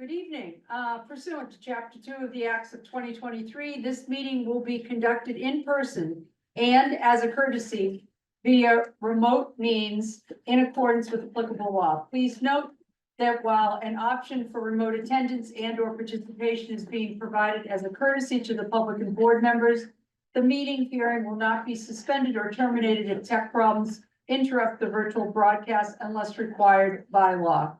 Good evening. Pursuant to Chapter 2 of the Acts of 2023, this meeting will be conducted in person and as a courtesy via remote means in accordance with applicable law. Please note that while an option for remote attendance and or participation is being provided as a courtesy to the public and board members, the meeting hearing will not be suspended or terminated if tech problems interrupt the virtual broadcast unless required by law.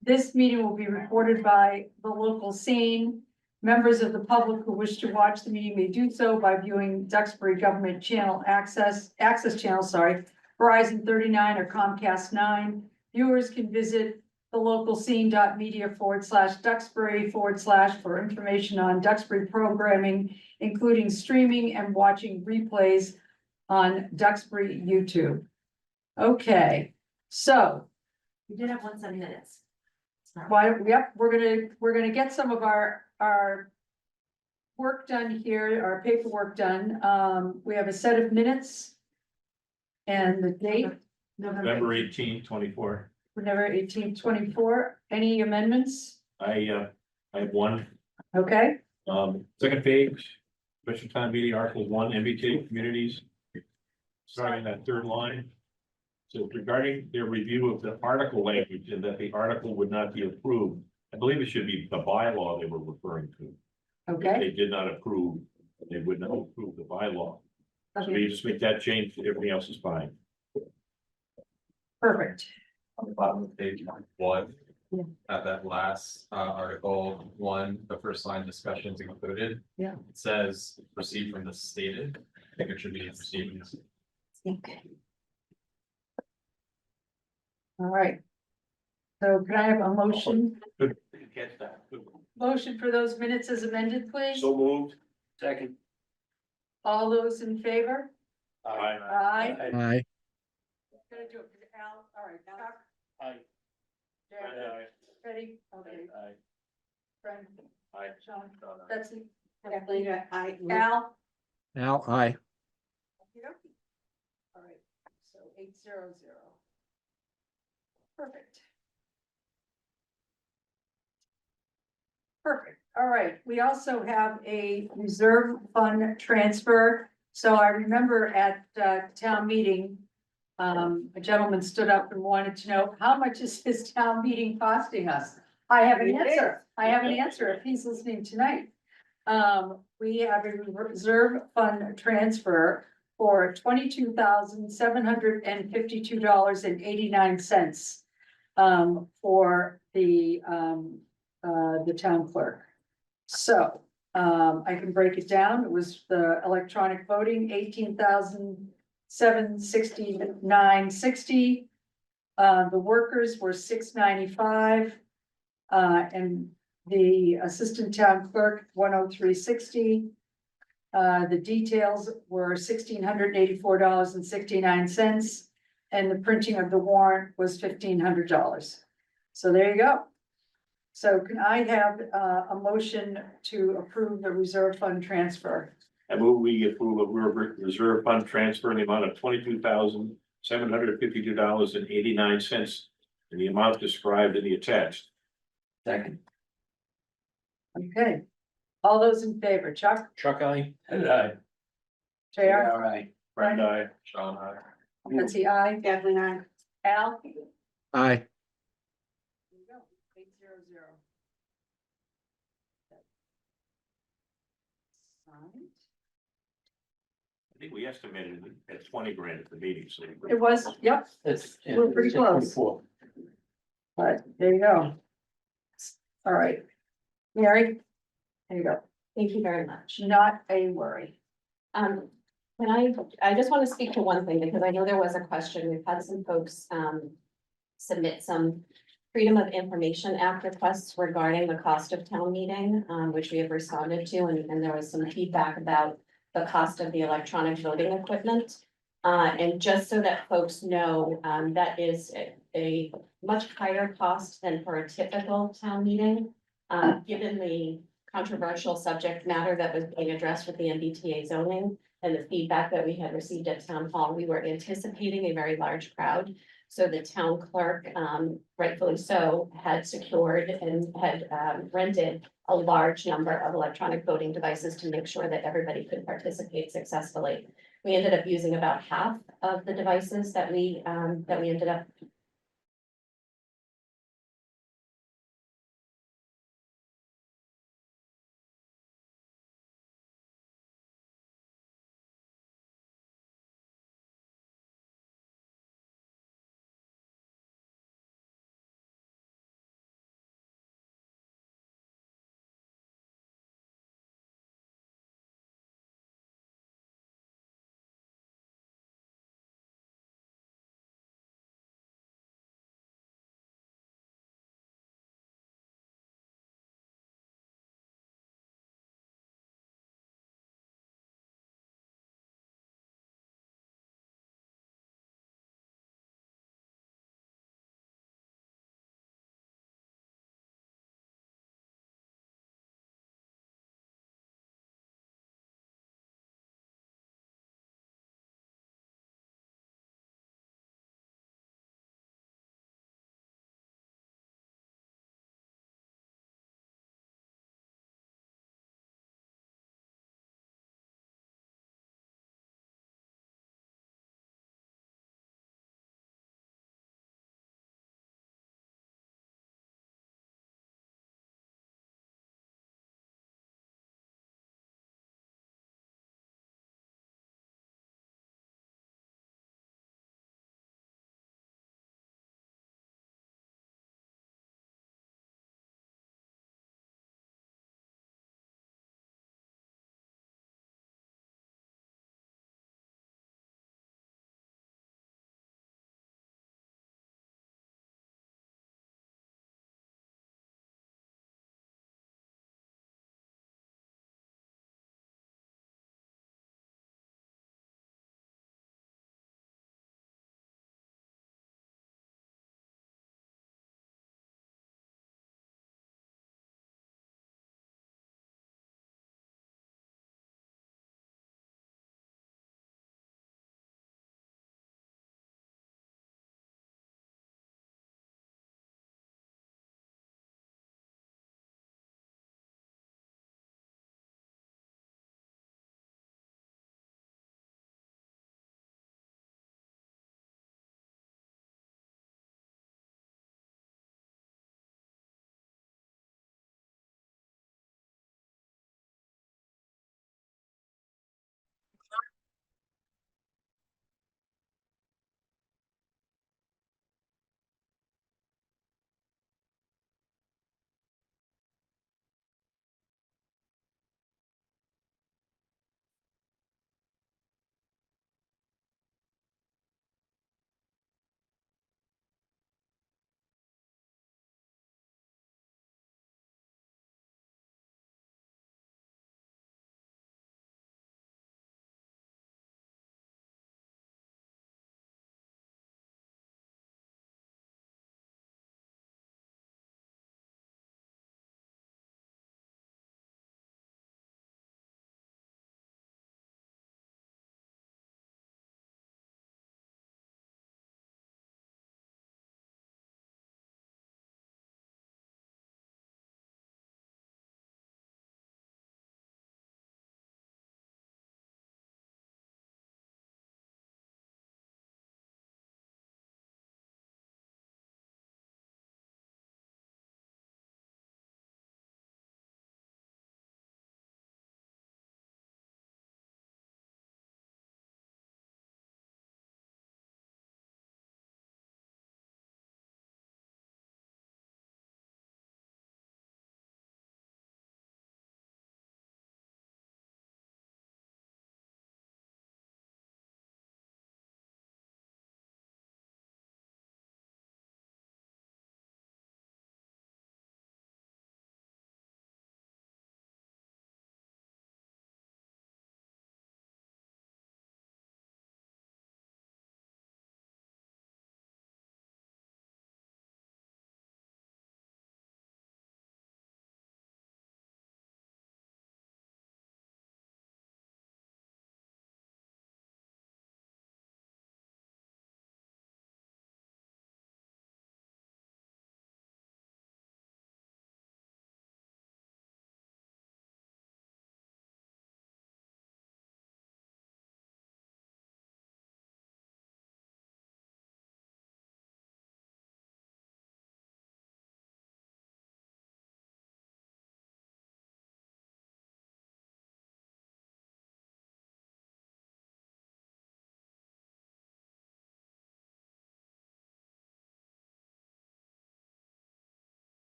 This meeting will be recorded by the local scene. Members of the public who wish to watch the meeting may do so by viewing Duxbury Government Channel Access Channel, Verizon 39 or Comcast 9. Viewers can visit the local scene.media/Duxbury/ for information on Duxbury programming, including streaming and watching replays on Duxbury YouTube. Okay, so We did have 1 minutes. yep, we're gonna get some of our work done here, our paperwork done. We have a set of minutes. And the date, November 18, 24. November 18th, 24. Any amendments? I have one, Okay, second page, special town meeting articles 1, MBTA communities. Starting that third line. So regarding their review of the article language and that the article would not be approved, I believe it should be the bylaw they were referring to. okay. They did not approve, they would not approve the bylaw. So Okay, you just make that change, everything else is fine. perfect. On the bottom of page one. Yeah. At that last article 1, the first line discussions included. Yeah. It says proceed from the stated. I think it should be proceedings. Okay. All right. So can I have a motion? Catch that. Motion for those minutes as amended, please? So moved. Second. All those in favor? Aye. Aye. Aye. Gonna do it, Al, all right, Chuck, Aye. Jared, Betty, okay, Aye. Fred, Aye. Sean, Betsy, Kathleen, I. Al. Al, aye. Okey-dokey. All right, so 800. Perfect. Perfect, all right, we also have a reserve fund transfer. So I remember at town meeting, a gentleman stood up and wanted to know, how much is this town meeting costing us? I have an answer, if he's listening tonight. We have a reserve fund transfer for $22,752.89. For the town clerk. So, I can break it down. It was the electronic voting, $18,769.60. The workers were $695. And the assistant town clerk, $103.60. The details were $1,684.69. And the printing of the warrant was $1,500. So there you go. So can I have a motion to approve the reserve fund transfer? I move we approve a reserve fund transfer in the amount of $22,752.89 in the amount described in the attached. Second. Okay, all those in favor, Chuck, Chuck, aye. Aye. JR, Aye. Brenda, aye. Sean, I. Betsy, I, Kathleen, I. Al. Aye. There you go, 800. Signed. I think we estimated it at 20 grand at the meeting, so. It was, yep, It's. We're pretty close. but there you go. All right. Mary, there you go, Thank you very much. not a worry. I just want to speak to one thing because I know there was a question. We've had some folks submit some Freedom of Information Act requests regarding the cost of town meeting, which we have responded to, and there was some feedback about the cost of the electronic voting equipment. And just so that folks know, that is a much higher cost than for a typical town meeting. Given the controversial subject matter that was being addressed with the MBTA zoning and the feedback that we had received at town hall, we were anticipating a very large crowd. So the town clerk, rightfully so, had secured and had rented a large number of electronic voting devices to make sure that everybody could participate successfully. We ended up using about half of the devices that we ended up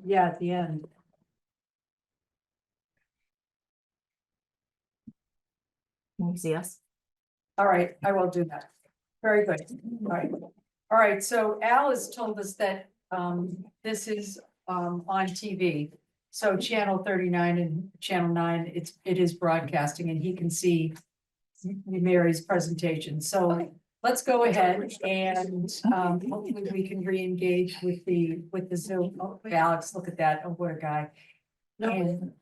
Yeah, at the end. Can you see us? All right, I will do that. Very good. All right. All right, so Al has told us that this is on TV. So channel 39 and channel 9, it is broadcasting and he can see Mary's presentation. So let's go ahead and hopefully we can re-engage with the Zoom. Oh, Alex, look at that. Oh, what a guy. And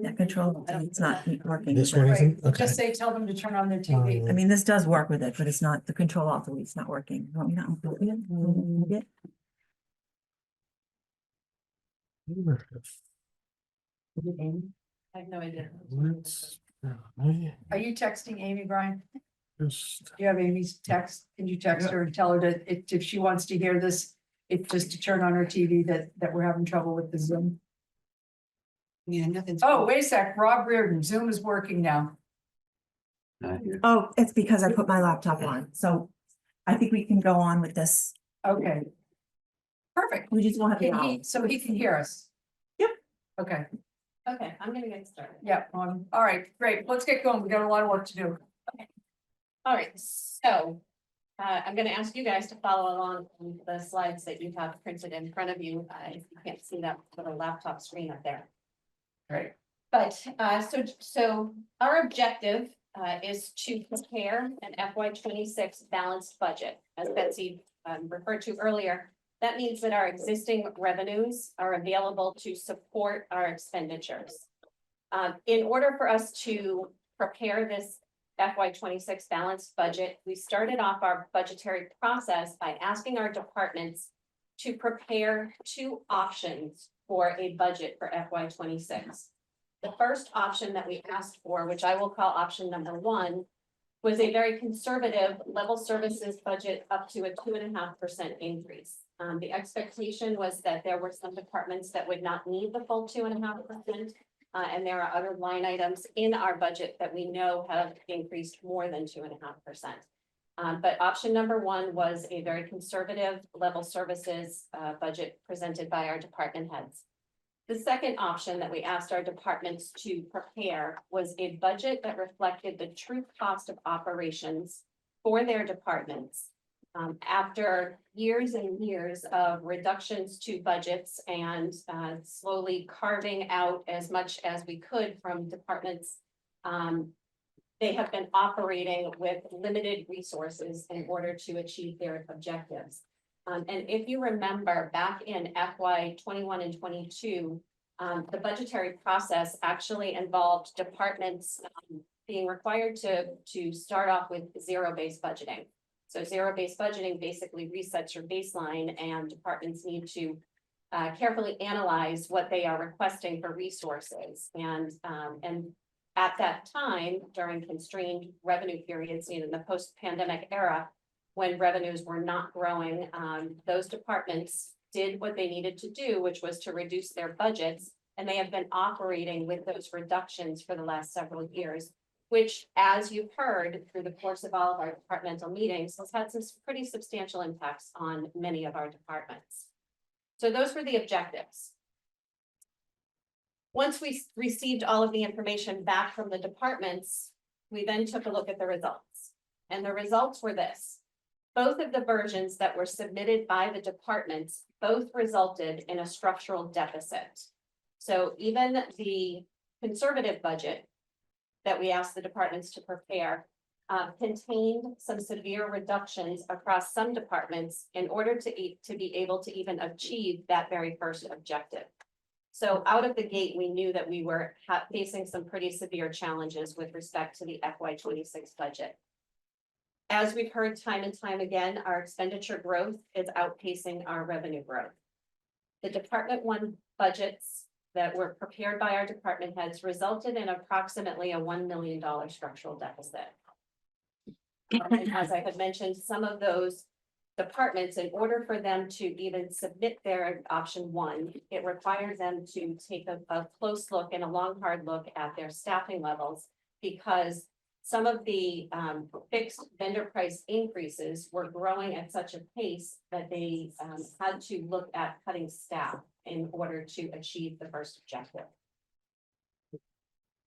That control, it's not working. This one isn't? right, Okay. just say, tell them to turn on their TV. I mean, this does work with it, but it's not, the control alt delete's not working. You want me to unplug it? Unplug it? I have no idea. Let's, Are you texting Amy, Brian? just, Do you have Amy's text? Can you text her and tell her that if she wants to hear this, it's just to turn on her TV that we're having trouble with the Zoom? Yeah, nothing's. Oh, wait a sec, Rob Reardon, Zoom is working now. Oh, it's because I put my laptop on, so I think we can go on with this. Okay. Perfect. We just won't have the Can hour. he, so he can hear us? Yep. Okay, Okay, I'm gonna get started. yeah, all right, great, let's get going, we got a lot of work to do. All right, so I'm gonna ask you guys to follow along on the slides that you have printed in front of you. If you can't see that little laptop screen up there. Great. But so our objective is to prepare an FY 26 balanced budget, as Betsy referred to earlier. That means that our existing revenues are available to support our expenditures. In order for us to prepare this FY 26 balanced budget, we started off our budgetary process by asking our departments to prepare two options for a budget for FY 26. The first option that we asked for, which I will call option number 1, was a very conservative level services budget up to a 2.5% increase. The expectation was that there were some departments that would not need the full 2.5%. And there are other line items in our budget that we know have increased more than 2.5%. But option number 1 was a very conservative level services budget presented by our department heads. The second option that we asked our departments to prepare was a budget that reflected the true cost of operations for their departments. After years and years of reductions to budgets and slowly carving out as much as we could from departments, they have been operating with limited resources in order to achieve their objectives. And if you remember back in FY 21 and 22, the budgetary process actually involved departments being required to start off with zero-based budgeting. So zero-based budgeting basically resets your baseline, and departments need to carefully analyze what they are requesting for resources. And at that time, during constrained revenue periods, in the post-pandemic era, when revenues were not growing, those departments did what they needed to do, which was to reduce their budgets. And they have been operating with those reductions for the last several years, which, as you've heard through the course of all of our departmental meetings, has had some pretty substantial impacts on many of our departments. So those were the objectives. Once we received all of the information back from the departments, we then took a look at the results. And the results were this. Both of the versions that were submitted by the departments both resulted in a structural deficit. So even the conservative budget that we asked the departments to prepare contained some severe reductions across some departments in order to be able to even achieve that very first objective. So out of the gate, we knew that we were facing some pretty severe challenges with respect to the FY 26 budget. As we've heard time and time again, our expenditure growth is outpacing our revenue growth. The Department 1 budgets that were prepared by our department heads resulted in approximately a $1 million structural deficit. And as I had mentioned, some of those departments, in order for them to even submit their option 1, it required them to take a close look and a long, hard look at their staffing levels, because some of the fixed vendor price increases were growing at such a pace that they had to look at cutting staff in order to achieve the first objective.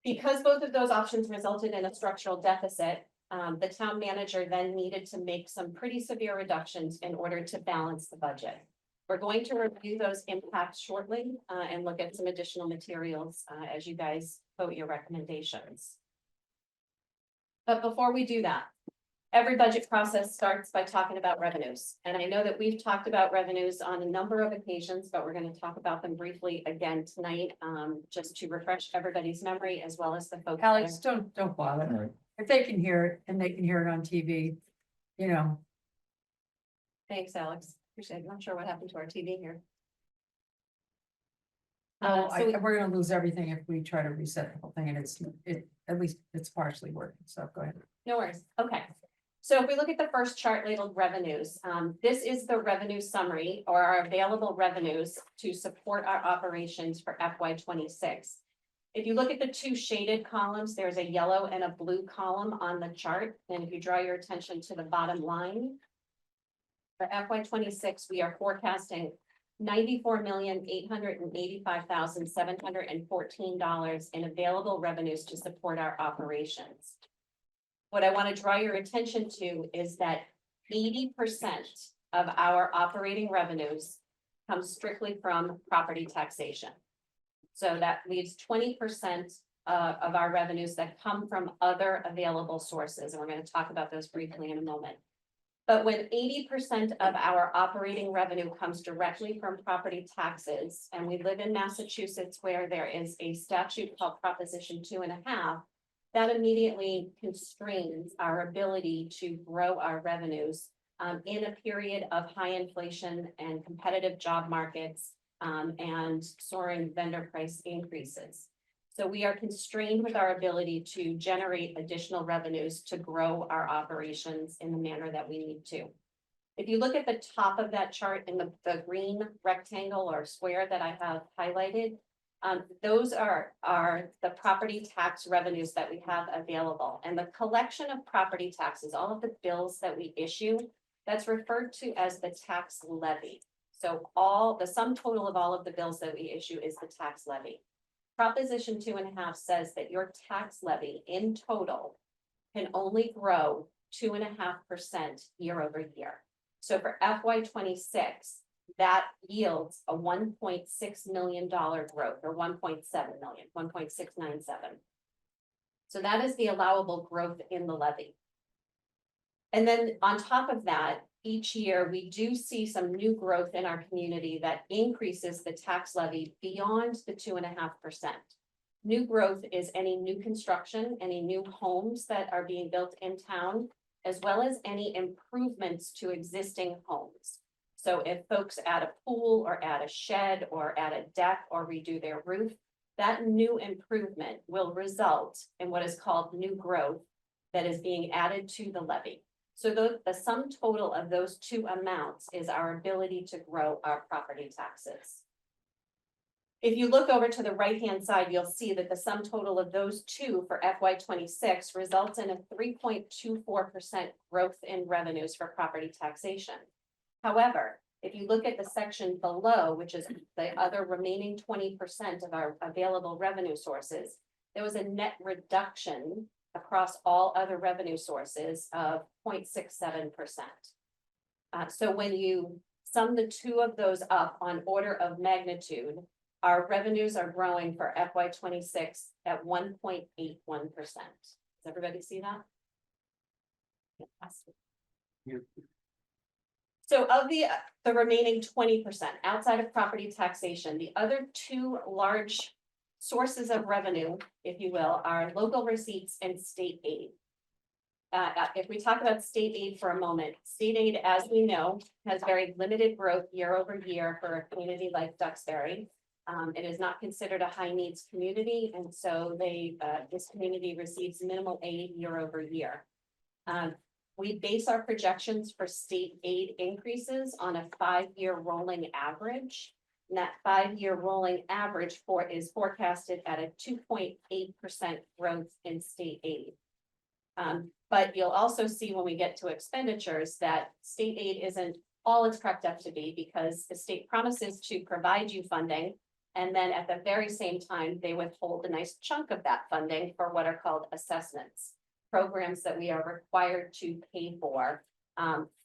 Because both of those options resulted in a structural deficit, the town manager then needed to make some pretty severe reductions in order to balance the budget. We're going to review those impacts shortly and look at some additional materials as you guys vote your recommendations. But before we do that, every budget process starts by talking about revenues. And I know that we've talked about revenues on a number of occasions, but we're going to talk about them briefly again tonight, just to refresh everybody's memory as well as the folks. Alex, don't bother. Right. If they can hear it and they can hear it on TV, you know. Thanks, Alex. Appreciate it. I'm not sure what happened to our TV here. Oh, So we- we're gonna lose everything if we try to reset the whole thing, and at least it's partially working, so go ahead. No worries. Okay. So if we look at the first chart labeled revenues, this is the revenue summary or our available revenues to support our operations for FY 26. If you look at the two shaded columns, there's a yellow and a blue column on the chart. And if you draw your attention to the bottom line, for FY 26, we are forecasting $94,885,714 in available revenues to support our operations. What I want to draw your attention to is that 80% of our operating revenues come strictly from property taxation. So that leaves 20% of our revenues that come from other available sources, and we're going to talk about those briefly in a moment. But when 80% of our operating revenue comes directly from property taxes, and we live in Massachusetts where there is a statute called Proposition 2.5, that immediately constrains our ability to grow our revenues in a period of high inflation and competitive job markets and soaring vendor price increases. So we are constrained with our ability to generate additional revenues to grow our operations in the manner that we need to. If you look at the top of that chart in the green rectangle or square that I have highlighted, those are the property tax revenues that we have available. And the collection of property taxes, all of the bills that we issue, that's referred to as the tax levy. So the sum total of all of the bills that we issue is the tax levy. Proposition 2.5 says that your tax levy in total can only grow 2.5% year over year. So for FY 26, that yields a $1.6 million growth, or 1.7 million, 1.697. So that is the allowable growth in the levy. And then on top of that, each year we do see some new growth in our community that increases the tax levy beyond the 2.5%. New growth is any new construction, any new homes that are being built in town, as well as any improvements to existing homes. So if folks add a pool or add a shed or add a deck or redo their roof, that new improvement will result in what is called new growth that is being added to the levy. So the sum total of those two amounts is our ability to grow our property taxes. If you look over to the right-hand side, you'll see that the sum total of those two for FY 26 results in a 3.24% growth in revenues for property taxation. However, if you look at the section below, which is the other remaining 20% of our available revenue sources, there was a net reduction across all other revenue sources of 0.67%. So when you sum the two of those up on order of magnitude, our revenues are growing for FY 26 at 1.81%. Does everybody see that? Yes. So of the remaining 20% outside of property taxation, the other two large sources of revenue, if you will, are local receipts and state aid. If we talk about state aid for a moment, state aid, as we know, has very limited growth year over year for a community like Duxbury. It is not considered a high needs community, and so this community receives minimal aid year over year. We base our projections for state aid increases on a 5-year rolling average. And that 5-year rolling average is forecasted at a 2.8% growth in state aid. But you'll also see when we get to expenditures that state aid isn't all it's cracked up to be, because the state promises to provide you funding. And then at the very same time, they withhold a nice chunk of that funding for what are called assessments, programs that we are required to pay for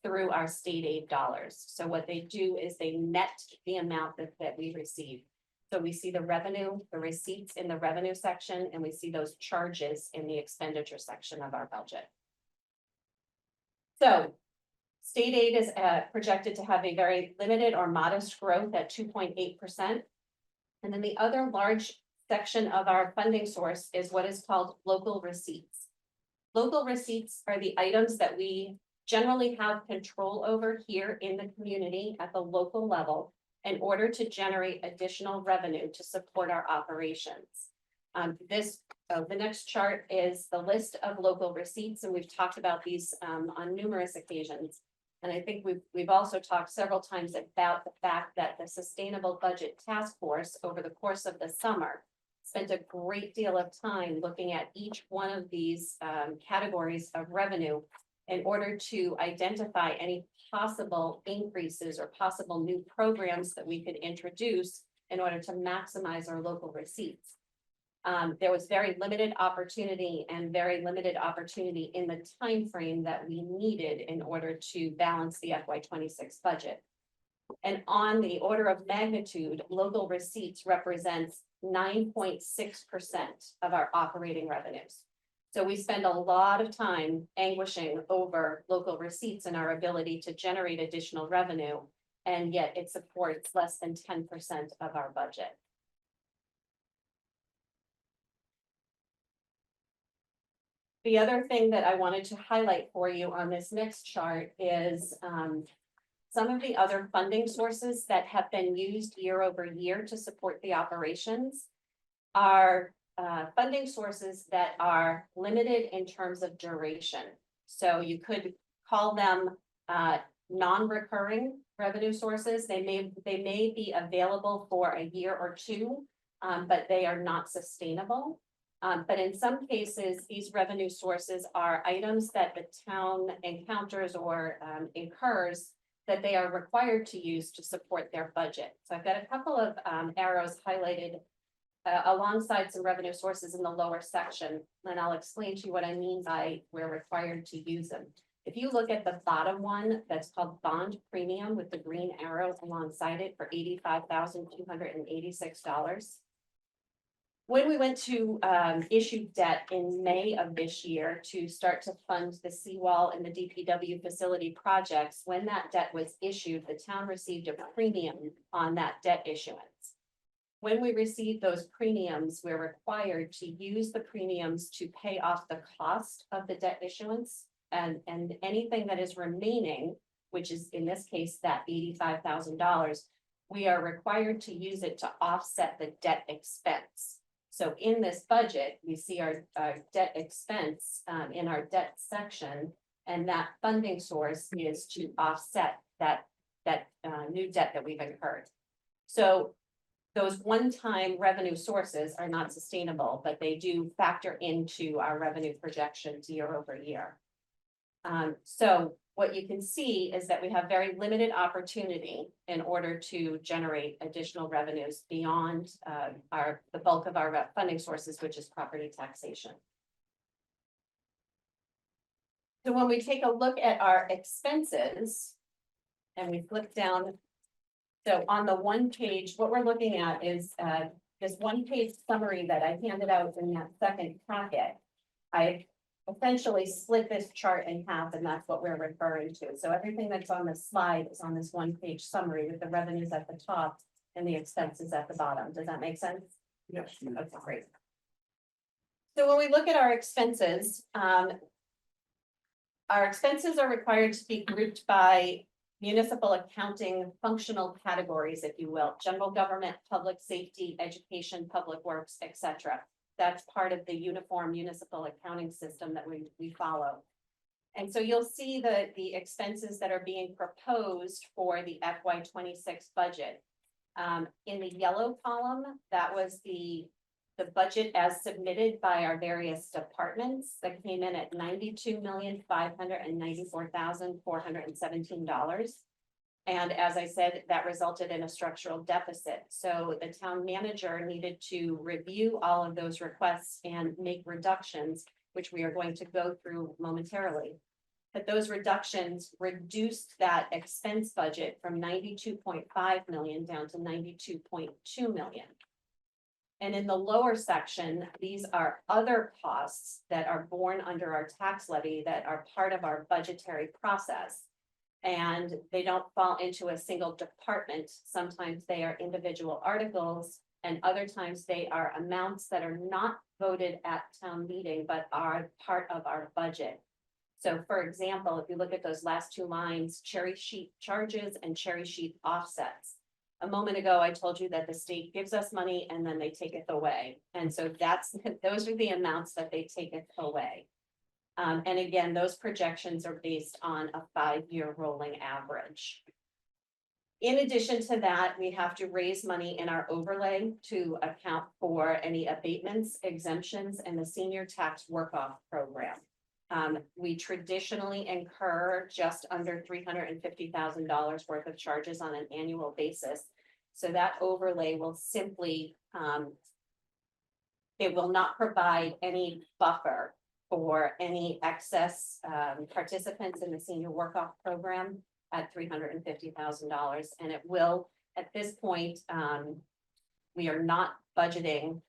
through our state aid dollars. So what they do is they net the amount that we receive. So we see the revenue, the receipts in the revenue section, and we see those charges in the expenditure section of our budget. So state aid is projected to have a very limited or modest growth at 2.8%. And then the other large section of our funding source is what is called local receipts. Local receipts are the items that we generally have control over here in the community at the local level in order to generate additional revenue to support our operations. The next chart is the list of local receipts, and we've talked about these on numerous occasions. And I think we've also talked several times about the fact that the Sustainable Budget Task Force over the course of the summer spent a great deal of time looking at each one of these categories of revenue in order to identify any possible increases or possible new programs that we could introduce in order to maximize our local receipts. There was very limited opportunity in the time frame that we needed in order to balance the FY26 budget. And on the order of magnitude, local receipts represents 9.6% of our operating revenues. So we spend a lot of time anguishing over local receipts and our ability to generate additional revenue, and yet it supports less than 10% of our budget. The other thing that I wanted to highlight for you on this next chart is some of the other funding sources that have been used year over year to support the operations are funding sources that are limited in terms of duration. So you could call them non-recurring revenue sources. They may be available for a year or two, but they are not sustainable. But in some cases, these revenue sources are items that the town encounters or incurs that they are required to use to support their budget. So I've got a couple of arrows highlighted alongside some revenue sources in the lower section, and I'll explain to you what I mean by we're required to use them. If you look at the bottom one, that's called bond premium with the green arrow alongside it for $85,286. When we went to issue debt in May of this year to start to fund the seawall and the DPW facility projects, when that debt was issued, the town received a premium on that debt issuance. When we receive those premiums, we're required to use the premiums to pay off the cost of the debt issuance, and anything that is remaining, which is in this case that $85,000, we are required to use it to offset the debt expense. So in this budget, we see our debt expense in our debt section, and that funding source is to offset that new debt that we've incurred. So those one-time revenue sources are not sustainable, but they do factor into our revenue projections year over year. So what you can see is that we have very limited opportunity in order to generate additional revenues beyond the bulk of our funding sources, which is property taxation. So when we take a look at our expenses and we flip down, so on the one page, what we're looking at is this one-page summary that I handed out in that second packet. I essentially split this chart in half, and that's what we're referring to. So everything that's on the slide is on this one-page summary with the revenues at the top and the expenses at the bottom. Does that make sense? Yes. Okay, great. So when we look at our expenses are required to be grouped by municipal accounting functional categories, if you will: general government, public safety, education, public works, etc. That's part of the uniform municipal accounting system that we follow. And so you'll see the expenses that are being proposed for the FY26 budget. In the yellow column, that was the the budget as submitted by our various departments that came in at $92,594,417. And as I said, that resulted in a structural deficit. So the town manager needed to review all of those requests and make reductions, which we are going to go through momentarily. But those reductions reduced that expense budget from 92.5 million down to 92.2 million. And in the lower section, these are other costs that are borne under our tax levy that are part of our budgetary process. And they don't fall into a single department. Sometimes they are individual articles, and other times they are amounts that are not voted at town meeting, but are part of our budget. So for example, if you look at those last two lines, cherry sheet charges and cherry sheet offsets. A moment ago, I told you that the state gives us money and then they take it away. And so those are the amounts that they take it away. And again, those projections are based on a 5-year rolling average. In addition to that, we have to raise money in our overlay to account for any abatements, exemptions, and the senior tax work-off program. We traditionally incur just under $350,000 worth of charges on an annual basis. So that overlay will simply, it will not provide any buffer for any excess participants in the senior work-off program at $350,000. And it will, at this point, we are not budgeting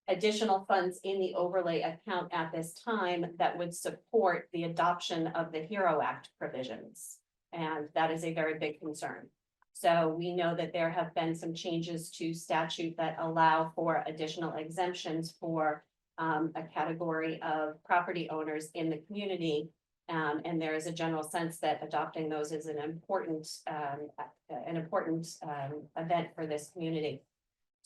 additional funds in the overlay account at this time that would support the adoption of the HERO Act provisions. And that is a very big concern. So we know that there have been some changes to statute that allow for additional exemptions for a category of property owners in the community. And there is a general sense that adopting those is an important event for this community.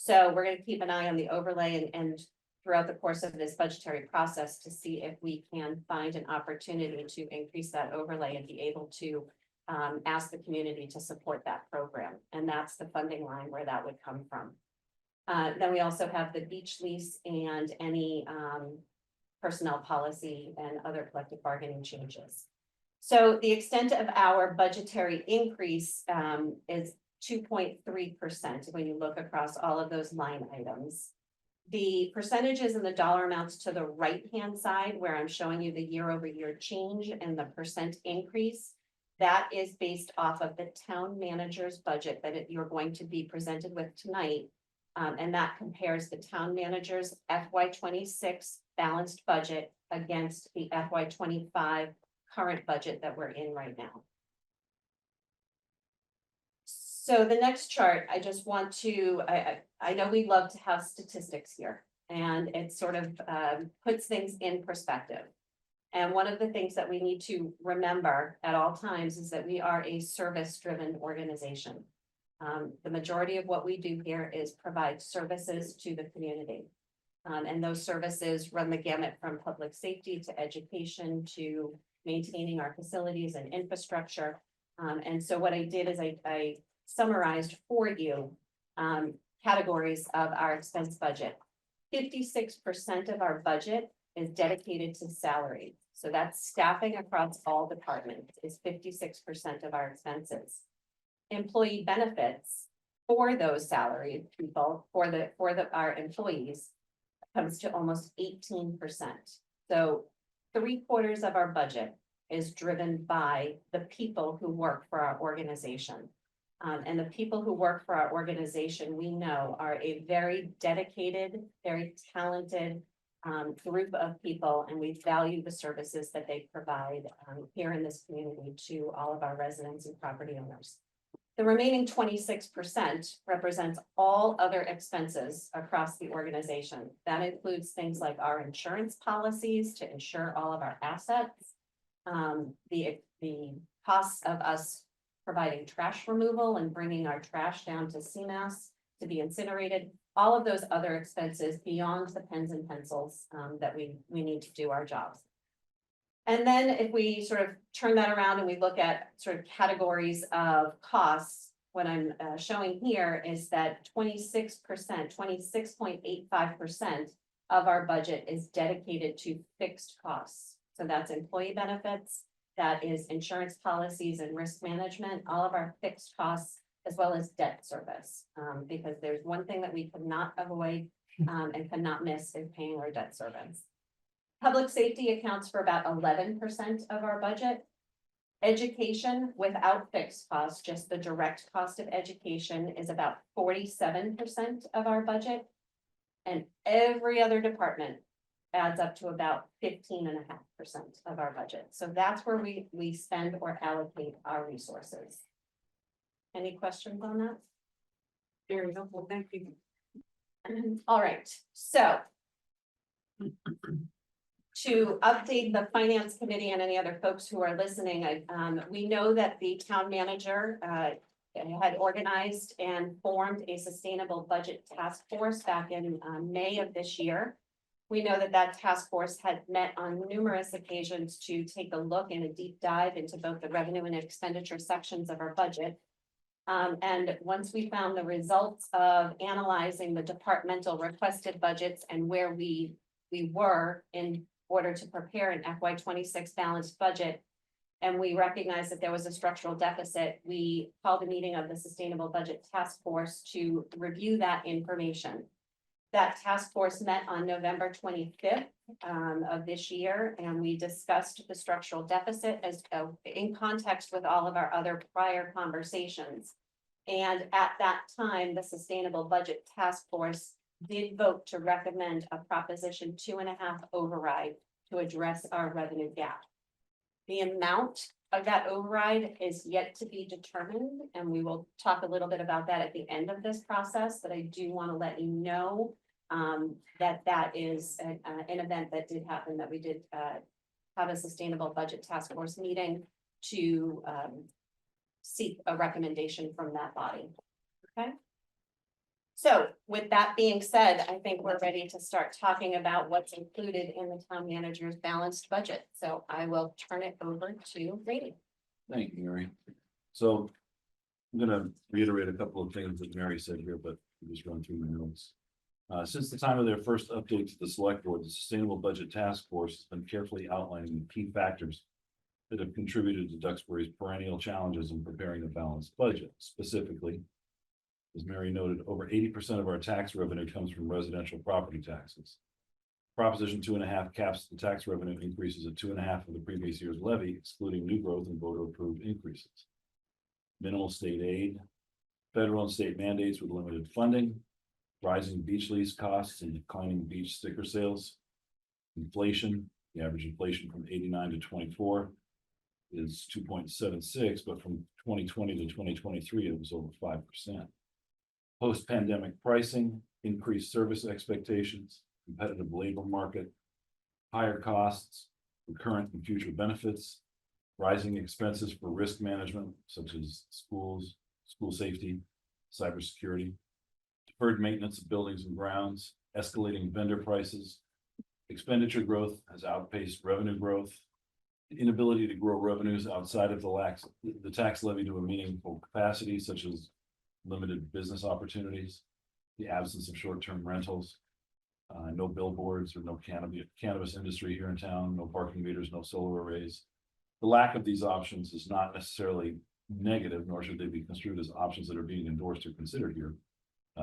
So we're going to keep an eye on the overlay and throughout the course of this budgetary process to see if we can find an opportunity to increase that overlay and be able to ask the community to support that program. And that's the funding line where that would come from. Then we also have the beach lease and any personnel policy and other collective bargaining changes. So the extent of our budgetary increase is 2.3% when you look across all of those line items. The percentages and the dollar amounts to the right-hand side, where I'm showing you the year-over-year change and the percent increase, that is based off of the town manager's budget that you're going to be presented with tonight. And that compares the town manager's FY26 balanced budget against the FY25 current budget that we're in right now. So the next chart, I just want to, I know we love to have statistics here, and it sort of puts things in perspective. And one of the things that we need to remember at all times is that we are a service-driven organization. The majority of what we do here is provide services to the community. And those services run the gamut from public safety to education to maintaining our facilities and infrastructure. And so what I did is I summarized for you categories of our expense budget. 56% of our budget is dedicated to salary. So that's staffing across all departments is 56% of our expenses. Employee benefits for those salaried people, for our employees, comes to almost 18%. So 3/4 of our budget is driven by the people who work for our organization. And the people who work for our organization, we know, are a very dedicated, very talented group of people, and we value the services that they provide here in this community to all of our residents and property owners. The remaining 26% represents all other expenses across the organization. That includes things like our insurance policies to insure all of our assets, the costs of us providing trash removal and bringing our trash down to CMAS to be incinerated, all of those other expenses beyond the pens and pencils that we need to do our jobs. And then if we sort of turn that around and we look at sort of categories of costs, what I'm showing here is that 26%, 26.85% of our budget is dedicated to fixed costs. So that's employee benefits, that is insurance policies and risk management, all of our fixed costs, as well as debt service. Because there's one thing that we could not avoid and could not miss is paying our debt service. Public safety accounts for about 11% of our budget. Education without fixed costs, just the direct cost of education is about 47% of our budget. And every other department adds up to about 15.5% of our budget. So that's where we spend or allocate our resources. Any questions on that? Very helpful, thank you. All right, so. To update the finance committee and any other folks who are listening, we know that the town manager had organized and formed a sustainable budget task force back in May of this year. We know that that task force had met on numerous occasions to take a look and a deep dive into both the revenue and expenditure sections of our budget. And once we found the results of analyzing the departmental requested budgets and where we were in order to prepare an FY 26 balanced budget, and we recognized that there was a structural deficit, we called a meeting of the Sustainable Budget Task Force to review that information. That task force met on November 25th of this year, and we discussed the structural deficit as in context with all of our other prior conversations. And at that time, the Sustainable Budget Task Force did vote to recommend a Proposition 2.5 override to address our revenue gap. The amount of that override is yet to be determined, and we will talk a little bit about that at the end of this process, but I do want to let you know that that is an event that did happen, that we did have a Sustainable Budget Task Force meeting to seek a recommendation from that body. Okay. So with that being said, I think we're ready to start talking about what's included in the town manager's balanced budget. So I will turn it over to Brady. Thank you, Mary. So I'm gonna reiterate a couple of things that Mary said here, but I'll just run through my notes. Since the time of their first update to the select board, the Sustainable Budget Task Force has been carefully outlining the key factors that have contributed to Duxbury's perennial challenges in preparing a balanced budget. Specifically, as Mary noted, over 80% of our tax revenue comes from residential property taxes. Proposition 2.5 caps the tax revenue increases at 2.5 of the previous year's levy, excluding new growth and voter-approved increases. Minimal state aid, federal and state mandates with limited funding, rising beach lease costs and declining beach sticker sales. Inflation, the average inflation from 89 to 24 is 2.76, but from 2020 to 2023, it was over 5%. Post-pandemic pricing, increased service expectations, competitive labor market, higher costs for current and future benefits, rising expenses for risk management, such as schools, school safety, cybersecurity, deferred maintenance of buildings and grounds, escalating vendor prices, expenditure growth has outpaced revenue growth, the inability to grow revenues outside of the tax levy to a meaningful capacity, such as limited business opportunities, the absence of short-term rentals, no billboards or no cannabis industry here in town, no parking meters, no solar arrays. The lack of these options is not necessarily negative, nor should they be construed as options that are being endorsed or considered here,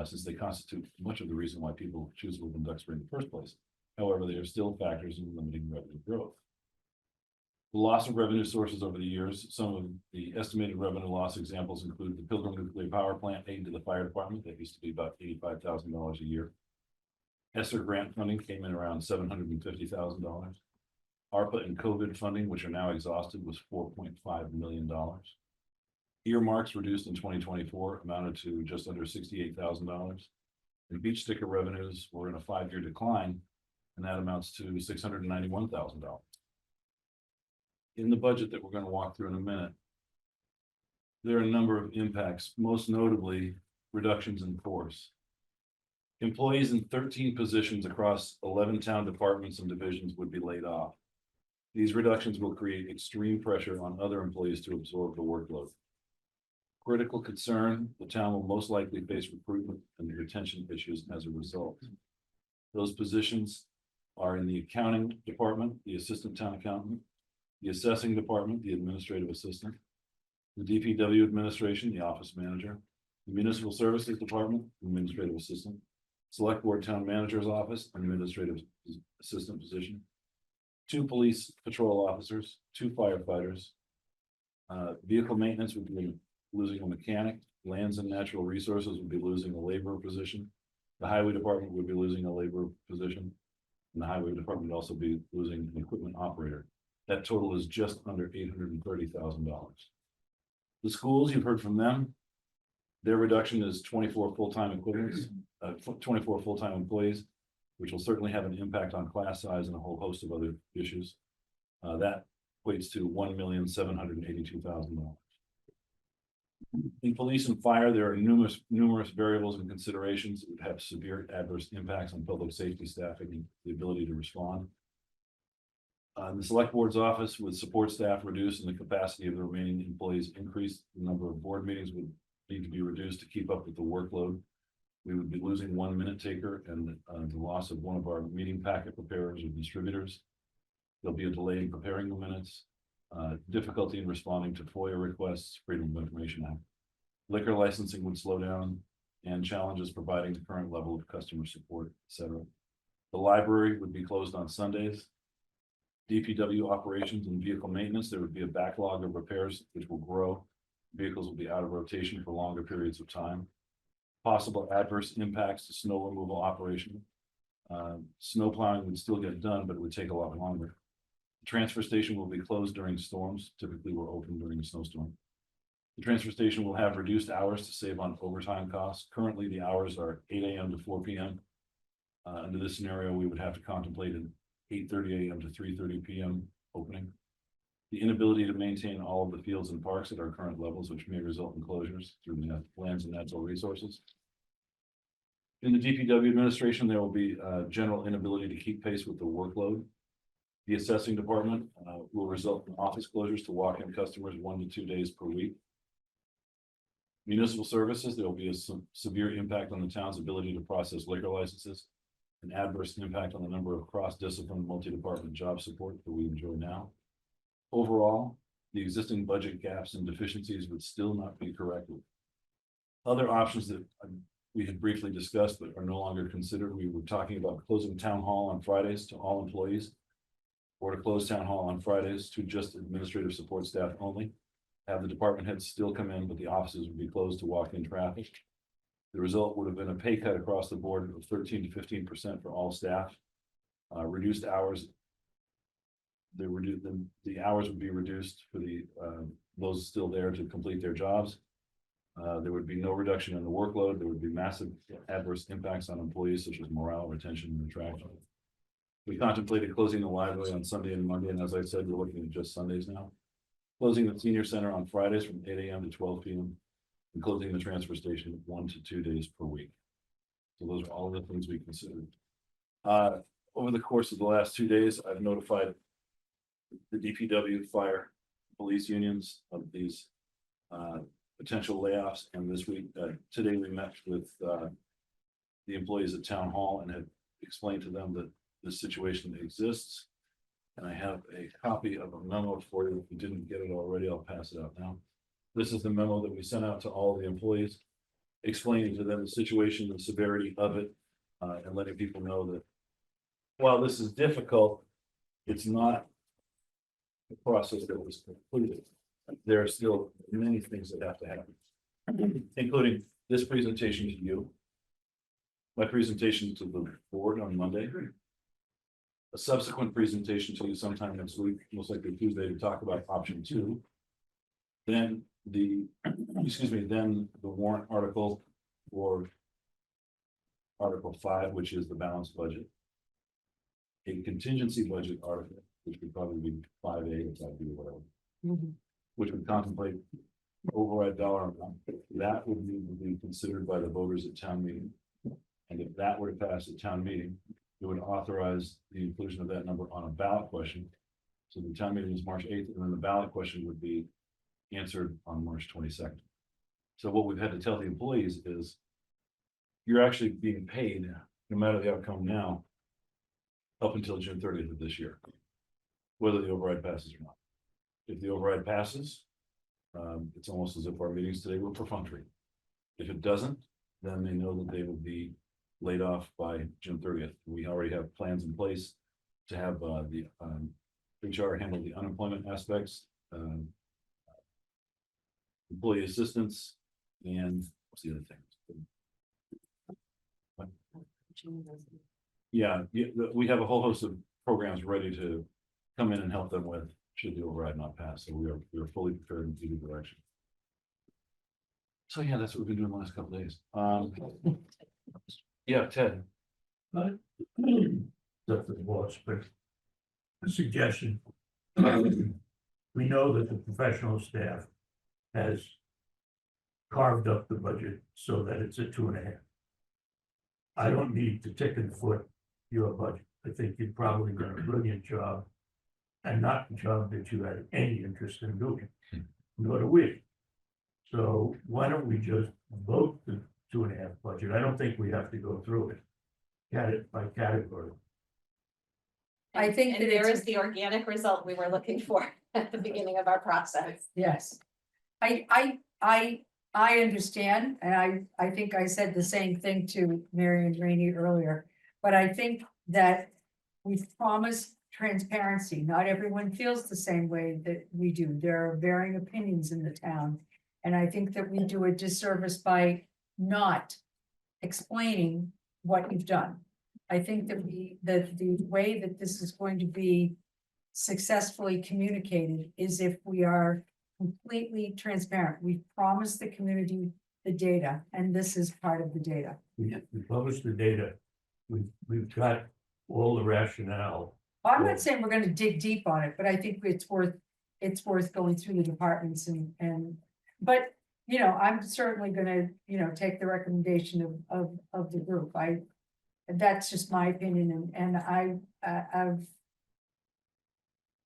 since they constitute much of the reason why people choose to live in Duxbury in the first place. However, they are still factors in limiting revenue growth. The loss of revenue sources over the years, some of the estimated revenue loss examples include the Pilgrim Nuclear Power Plant aid to the fire department that used to be about $85,000 a year. ESSER grant funding came in around $750,000. ARPA and COVID funding, which are now exhausted, was $4.5 million. Earmarks reduced in 2024 amounted to just under $68,000. And beach sticker revenues were in a 5-year decline, and that amounts to $691,000. In the budget that we're going to walk through in a minute, there are a number of impacts, most notably reductions in force. Employees in 13 positions across 11 town departments and divisions would be laid off. These reductions will create extreme pressure on other employees to absorb the workload. critical concern, the town will most likely face recruitment and retention issues as a result. Those positions are in the accounting department, the assistant town accountant, the assessing department, the administrative assistant, the DPW administration, the office manager, the municipal services department, administrative assistant, select board town manager's office, administrative assistant position, 2 police patrol officers, 2 firefighters. Vehicle maintenance would be losing a mechanic, lands and natural resources would be losing a laborer position. The highway department would be losing a laborer position. And the highway department would also be losing an equipment operator. That total is just under $830,000. The schools, you've heard from them. Their reduction is 24 full-time equivalents, 24 full-time employees, which will certainly have an impact on class size and a whole host of other issues. That equates to $1,782,000. In police and fire, there are numerous variables and considerations that would have severe adverse impacts on public safety staffing and the ability to respond. The select board's office with support staff reduced and the capacity of the remaining employees increased. The number of board meetings would need to be reduced to keep up with the workload. We would be losing 1 minute taker and the loss of one of our meeting packet preparers or distributors. There'll be a delay in preparing the minutes, difficulty in responding to FOIA requests, Freedom of Information Act. Liquor licensing would slow down and challenges providing the current level of customer support, etc. The library would be closed on Sundays. DPW operations and vehicle maintenance, there would be a backlog of repairs which will grow. Vehicles will be out of rotation for longer periods of time. Possible adverse impacts to snow removal operation. Snow plowing would still get done, but it would take a lot longer. The transfer station will be closed during storms. Typically, we're open during a snowstorm. The transfer station will have reduced hours to save on overtime costs. Currently, the hours are 8 a.m. to 4 p.m. Under this scenario, we would have to contemplate an 8:30 a.m. to 3:30 p.m. opening. The inability to maintain all of the fields and parks at our current levels, which may result in closures through the lands and natural resources. In the DPW administration, there will be a general inability to keep pace with the workload. The assessing department will result in office closures to walk-in customers 1 to 2 days per week. Municipal services, there will be a severe impact on the town's ability to process liquor licenses, an adverse impact on the number of cross-discipline multi-department job support that we enjoy now. Overall, the existing budget gaps and deficiencies would still not be corrected. Other options that we had briefly discussed but are no longer considered, we were talking about closing town hall on Fridays to all employees, or to close town hall on Fridays to just administrative support staff only. Have the department heads still come in, but the offices would be closed to walk-in traffic. The result would have been a pay cut across the board of 13 to 15% for all staff. Reduced hours. The hours would be reduced for those still there to complete their jobs. There would be no reduction in the workload. There would be massive adverse impacts on employees such as morale, retention, and attraction. We contemplated closing the library on Sunday and Monday, and as I said, we're looking at just Sundays now. Closing the senior center on Fridays from 8 a.m. to 12 p.m. and closing the transfer station 1 to 2 days per week. So those are all the things we considered. Over the course of the last 2 days, I've notified the DPW, fire, police unions of these potential layoffs. And this week, today we met with the employees at town hall and had explained to them that this situation exists. And I have a copy of a memo for you. If you didn't get it already, I'll pass it out now. This is the memo that we sent out to all the employees, explaining to them the situation, the severity of it, and letting people know that while this is difficult, it's not the process that was completed. There are still many things that have to happen, including this presentation to you, my presentation to the board on Monday, a subsequent presentation to you sometime next week, most likely Tuesday, to talk about option 2. Then the warrant article for Article 5, which is the balanced budget. A contingency budget article, which would probably be 5A or 5B or whatever, which would contemplate override dollar amount. That would need to be considered by the voters at town meeting. And if that were to pass at town meeting, it would authorize the inclusion of that number on a ballot question. So the town meeting is March 8th, and then the ballot question would be answered on March 22nd. So what we've had to tell the employees is you're actually being paid, no matter the outcome now, up until June 30th of this year, whether the override passes or not. If the override passes, it's almost as if our meetings today were perfunctory. If it doesn't, then they know that they will be laid off by June 30th. We already have plans in place to have the HR handle the unemployment aspects, employee assistance, and what's the other thing? Yeah, we have a whole host of programs ready to come in and help them with should the override not pass. So we are fully prepared in either direction. So yeah, that's what we've been doing the last couple of days. Yeah, Ted. Not the boss, but a suggestion. We know that the professional staff has carved up the budget so that it's a 2.5. I don't need to tick and foot your budget. I think you've probably done a brilliant job and not a job that you had any interest in doing, nor do we. So why don't we just vote the 2.5 budget? I don't think we have to go through it. By category. I think And that there it's- is the organic result we were looking for at the beginning of our process. Yes. I understand, and I think I said the same thing to Mary and Rainey earlier, but I think that we've promised transparency. Not everyone feels the same way that we do. There are varying opinions in the town. And I think that we do a disservice by not explaining what you've done. I think that the way that this is going to be successfully communicated is if we are completely transparent. We've promised the community the data, and this is part of the data. We publish the data. We've got all the rationale. I'm not saying we're gonna dig deep on it, but I think it's worth going through the departments but, you know, I'm certainly gonna, you know, take the recommendation of the group. That's just my opinion, and I've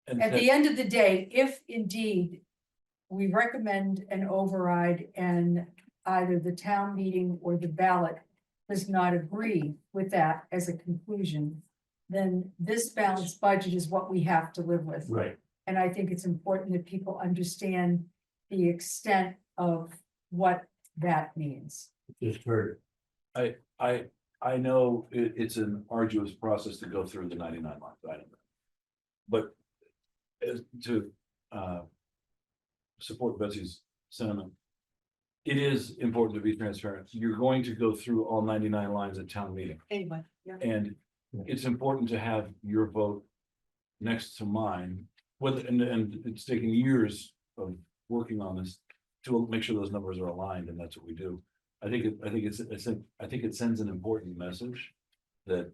And at Ted, the end of the day, if indeed we recommend an override and either the town meeting or the ballot does not agree with that as a conclusion, then this balanced budget is what we have to live with. Right. And I think it's important that people understand the extent of what that means. Just heard it. I know it's an arduous process to go through the 99 lines, I don't know. But to support Betsy's sentiment, it is important to be transparent. You're going to go through all 99 lines at town meeting. Anyway, yeah. And it's important to have your vote next to mine, and it's taken years of working on this to make sure those numbers are aligned, and that's what we do. I think it sends an important message that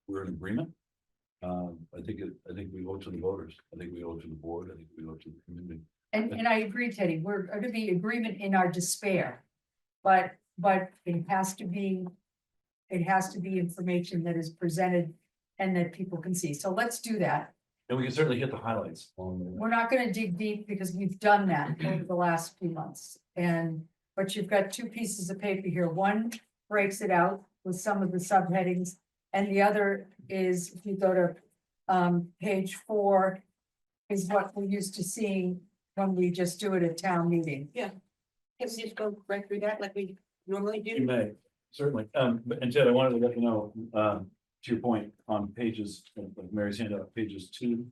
we're in agreement. I think we owe it to the voters. I think we owe it to the board. I think we owe it to the community. And I agree, Teddy, we're going to be agreement in our despair. But it has to be information that is presented and that people can see. So let's do that. And we can certainly hit the highlights along the way. We're not gonna dig deep because we've done that over the last few months. But you've got two pieces of paper here. One breaks it out with some of the subheadings. And the other is, if you go to page 4, is what we're used to seeing when we just do it at town meeting. Can we just go right through that like we normally You do? may, certainly. And Ted, I wanted to let you know, to your point on pages, like Mary's handout, pages 2,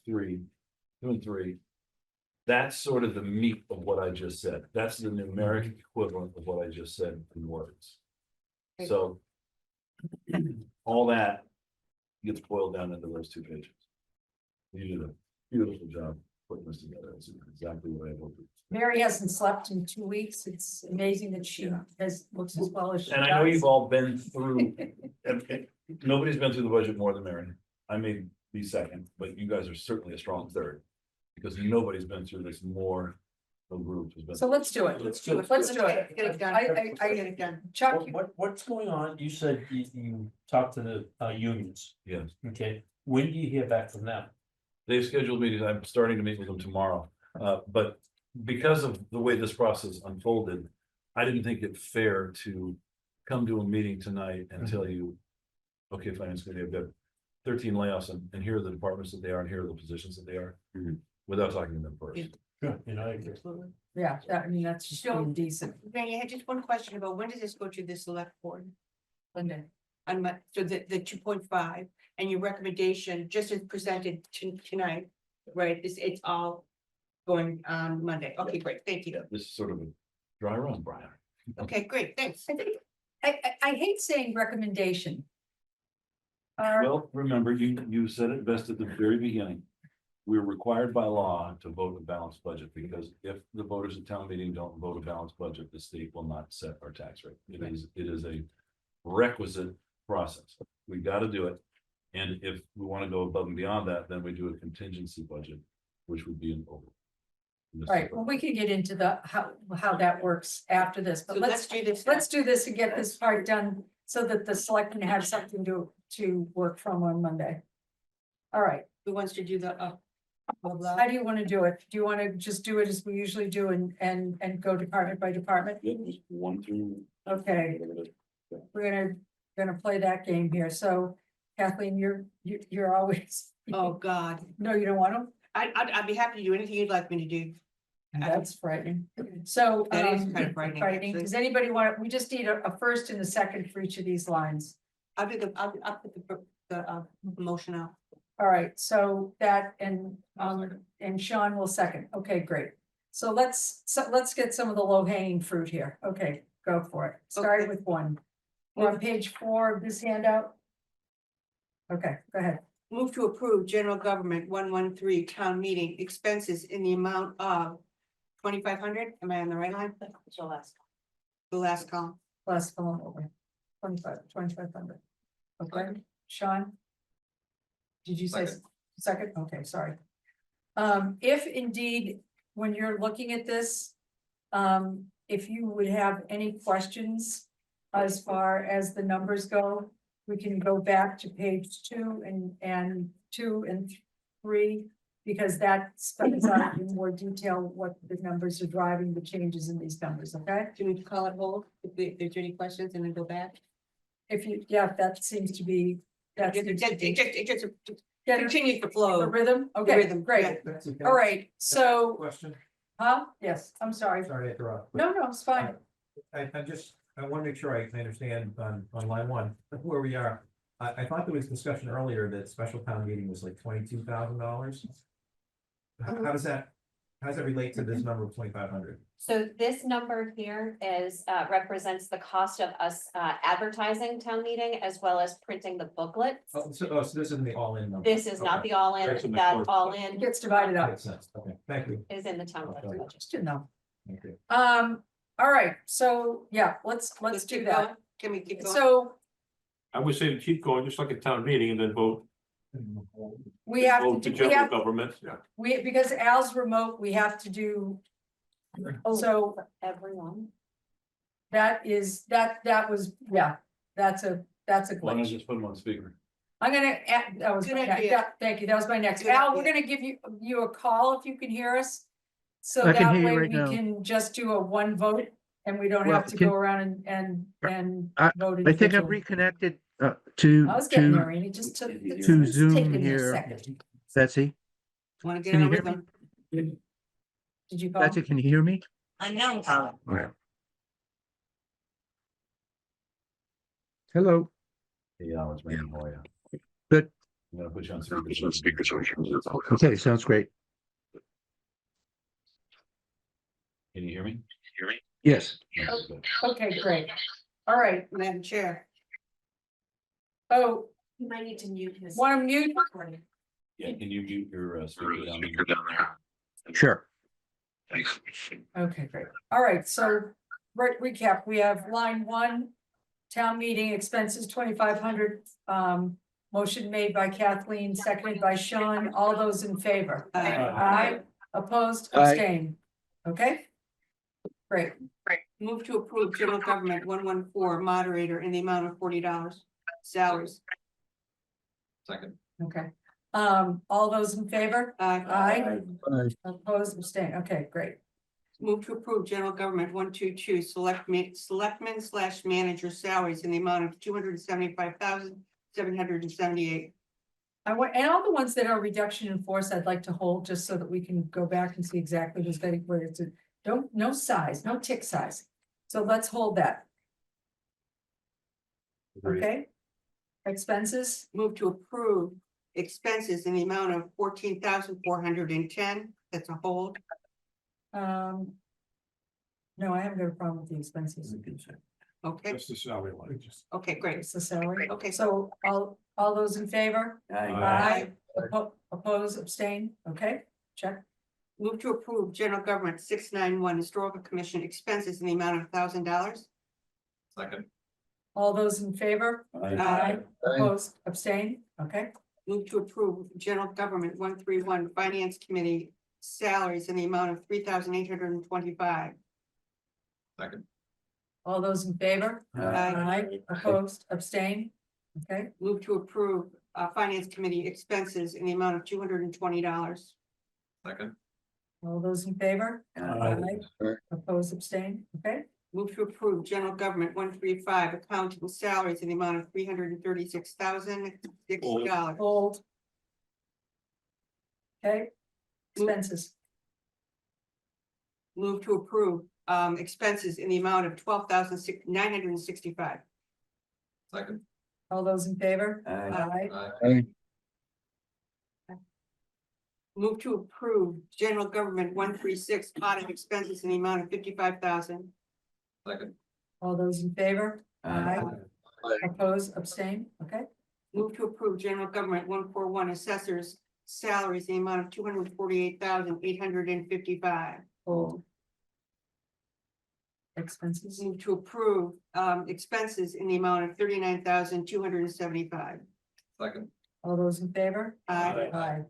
3, 2 and 3. That's sort of the meat of what I just said. That's the numeric equivalent of what I just said in words. So all that gets boiled down into those 2 pages. You did a beautiful job putting this together. It's exactly what I hoped. Mary hasn't slept in 2 weeks. It's amazing that she looks as well as she And I know does. you've all been through, nobody's been through the budget more than Mary. I may be second, but you guys are certainly a strong third. Because nobody's been through this more, the group has been. So let's do it. Let's do it. Let's do it. Get it done. I Get it done. Chuck, What's going on? You said you talked to the unions, Yes, okay? When do you hear back from them? they've scheduled meetings. I'm starting to meet with them tomorrow. But because of the way this process unfolded, I didn't think it fair to come to a meeting tonight and tell you, okay, finance committee, I've got 13 layoffs and here are the departments that they are and here are the positions that they are, without talking to them first. Sure, you know, I agree. Yeah, I mean, that's just So- indecent. Mary, I had just one question about when does this go to the select board? Monday. On so the 2.5 and your recommendation, just as presented tonight, right, it's all going on Monday. Okay, great, thank you. This is sort of a dry run, Brian. Okay, great, thanks. I hate saying recommendation. Well, remember, you said it best at the very beginning. We're required by law to vote a balanced budget, because if the voters at town meeting don't vote a balanced budget, the state will not set our tax rate. It is a requisite process. We gotta do it. And if we want to go above and beyond that, then we do a contingency budget, which would be an over. Right, well, we can get into the, how that works after this, but So let's do this. let's do this and get this part done so that the selectmen have something to work from on Monday. All right, Who wants to do the, blah, blah? how do you want to do it? Do you want to just do it as we usually do and go department by department? Yeah, just 1 through. Okay, we're gonna play that game here. So Kathleen, you're always, Oh, God. no, you don't want to? I'd be happy to do anything you'd like me to do. That's frightening. So. That is kind of frightening, actually. Does anybody want, we just need a first and a second for each of these lines. I'll put the motion out. All right, so that and Sean will second. Okay, great. So let's get some of the low hanging fruit here. Okay, go for it. Starting Okay. with 1. We're on page 4 of this handout. Okay, go ahead. Move to approve general government 113 town meeting expenses in the amount of 2,500. Am I on the right line? The last column. Last column over. 2,500. Okay, Sean? Did you say Second. second? Okay, sorry. If indeed, when you're looking at this, if you would have any questions as far as the numbers go, we can go back to page 2 and 2 and 3, because that spells out in more detail what the numbers are driving the changes in these numbers, okay? Do you need to call it hold if there's any questions and then go back? If you, yeah, that seems to be, that It seems to be. just Get it- continues to the flow. rhythm, The okay, rhythm, great, yeah. That's okay. all right, so, Question, huh, yes, I'm sorry, sorry to interrupt. but no, it's fine, I want to make sure I understand on line 1, where we are. I thought there was discussion earlier that special town meeting was like $22,000. How does that relate to this number of 2,500? So this number here is, represents the cost of us, advertising town meeting as well as printing the booklet. So this isn't the all-in number? This is not the all-in, That's in the that clerk. all it in gets divided up, Makes sense, okay, thank you. is in the town Okay. budget. just to know. Thank you. All right, so, yeah, let's do keep that, going. Can we keep going? so I would say to keep going, just like a town meeting, and then vote. we have Vote to, to we general have, government. because Al's remote, we have to do. So Everyone. that was, yeah, that's a Why don't I glitch. just put them on speaker? I'm gonna, that was, Good my next- idea. yeah, thank you, that was my next. Good Al, we're idea. gonna give you a call if you can hear us. So I can that hear you way right we now. can just do a one vote and we don't Well, have to go around and vote. I think I'm individually. reconnected I was getting there, to Amy, just took. to Zoom here. Betsy. Want to get Can on you with hear them? Did you call? Betsy, can you hear me? I know. Hello. Yeah, it's raining. Oh, yeah. Good. I'm gonna put you on speaker. Okay, sounds great. Can you hear me? Yes. Okay. Okay, great. All right. Madam Chair. Oh, You might need to mute his. want to mute? Yeah, can you mute your speaker down? Sure. Okay, great. All right, so recap, we have line 1, town meeting expenses 2,500. Motion made by Kathleen, seconded by Sean. All those in favor? Aye. Opposed, Aye. abstain. Okay? Great. Move to approve general government 114 moderator in the amount of $40. Salaries. Second. Okay. All those in favor? Aye. Aye. Opposed, abstain. Okay, great. Move to approve general government 122 selectmen/manager salaries in the amount of 275,778. I want, and all the ones that are reduction in force, I'd like to hold just so that we can go back and see exactly who's getting, where it's, don't, no size, no tick size. So let's hold that, Agreed. okay? Expenses, Move to approve expenses in the amount of 14,410. That's a hold. no, I haven't got a problem with the expenses. Okay, That's the salary line. okay, great. It's the salary. Okay, So all those in favor? Aye. Oppose, abstain, okay, check. move to approve general government 691 historical commission expenses in the amount of $1,000. Second. All those in favor? Aye. Opposed, abstain, okay. Move to approve general government 131 finance committee salaries in the amount of 3,825. Second. All those in favor? Aye. Opposed, abstain, okay. Move to approve finance committee expenses in the amount of $220. Second. All those in favor? Aye. Opposed, abstain, okay. Move to approve general government 135 accounting salaries in the amount of $336,006. Hold. Okay. Expenses, Move to approve expenses in the amount of $12,965. Second. all those in favor? Aye. Aye. Move to approve general government 136 audit expenses in the amount of $55,000. Second. All those in favor? Aye. Opposed, abstain, okay. Move to approve general government 141 assessors salaries in the amount of $248,855. Hold. Expenses, Move to approve expenses in the amount of $39,275. Second. all those in favor? Aye.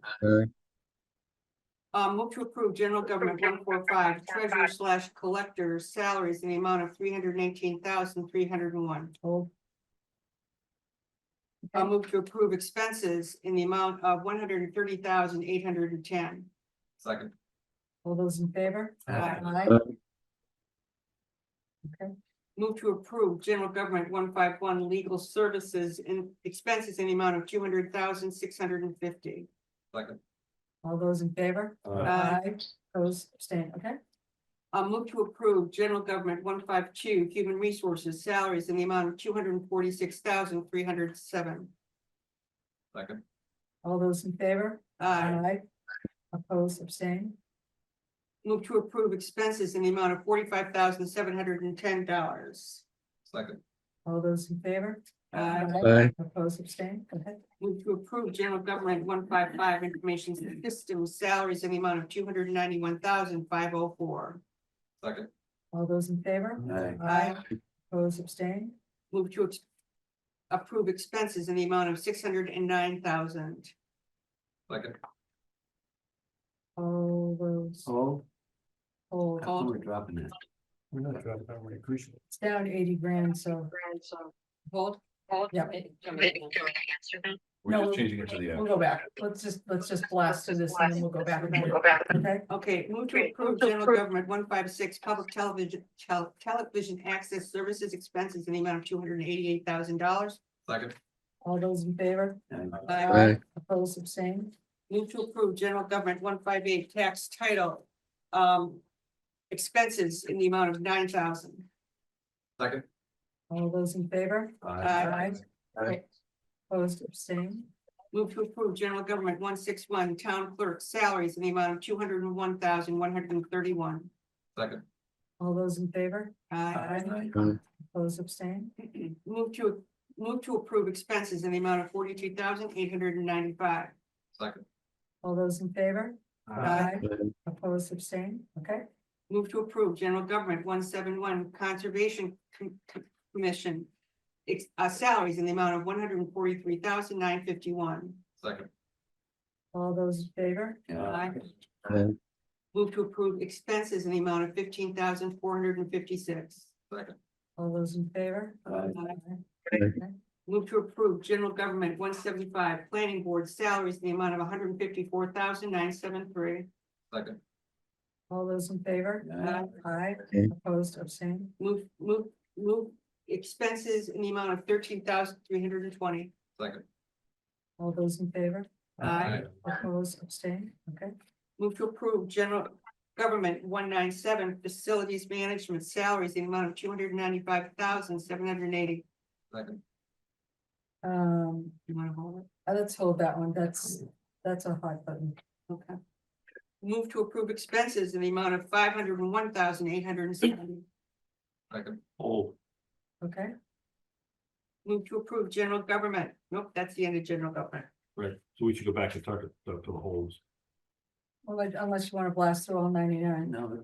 Move to approve general government 145 treasurer/collector salaries in the amount of $318,301. Hold. I'll move to approve expenses in the amount of $130,810. Second. All those in favor? Aye. Okay, Move to approve general government 151 legal services and expenses in the amount of $200,650. Second. all those in favor? Aye. Opposed, abstain, okay. I'll move to approve general government 152 human resources salaries in the amount of $246,307. Second. All those in favor? Aye. Opposed, abstain, Move to approve expenses in the amount of $45,710. Second. all those in favor? Aye. Opposed, abstain, okay. Move to approve general government 155 information systems salaries in the amount of $291,504. Second. All those in favor? Aye. Opposed, abstain, Move to approve expenses in the amount of $609,000. Second. all those. Oh, Hold. Hold. we're dropping it. We're not trying to, we appreciate it. It's down 80 grand, so, Hold. yeah, We're No, just changing it to the. we'll go back. Let's just blast through this and then we'll go back. Okay, Okay, move to approve general government 156 public television access services expenses in the amount of $288,000. Second. all those in favor? Aye. Opposed, abstain, Move to approve general government 158 tax title expenses in the amount of $9,000. Second. all those in favor? Aye. Opposed, abstain, Move to approve general government 161 town clerk salaries in the amount of $201,131. Second. all those in favor? Aye. Opposed, abstain, Move to approve expenses in the amount of $42,895. Second. all those in favor? Aye. Opposed, abstain, okay. Move to approve general government 171 conservation commission salaries in the amount of $143,951. Second. All those in favor? Aye. Move to approve expenses in the amount of $15,456. Second. All those in favor? Move to approve general government 175 planning board salaries in the amount of $154,973. Second. All those in favor? Aye, Okay. opposed, abstained. Move expenses in the amount of 13,320. Second. All those in favor? Aye. Opposed, abstained, okay. Move to approve general government 197 facilities management salaries in the amount of 295,780. Second. You wanna hold it? Let's hold that one, that's a hot button. Okay. Move to approve expenses in the amount of 501,870. Second. Oh, Okay, Move to approve general government. Nope, that's the end of general government. right, so we should go back and talk to the holes. well, unless you want to blast through all 99, No.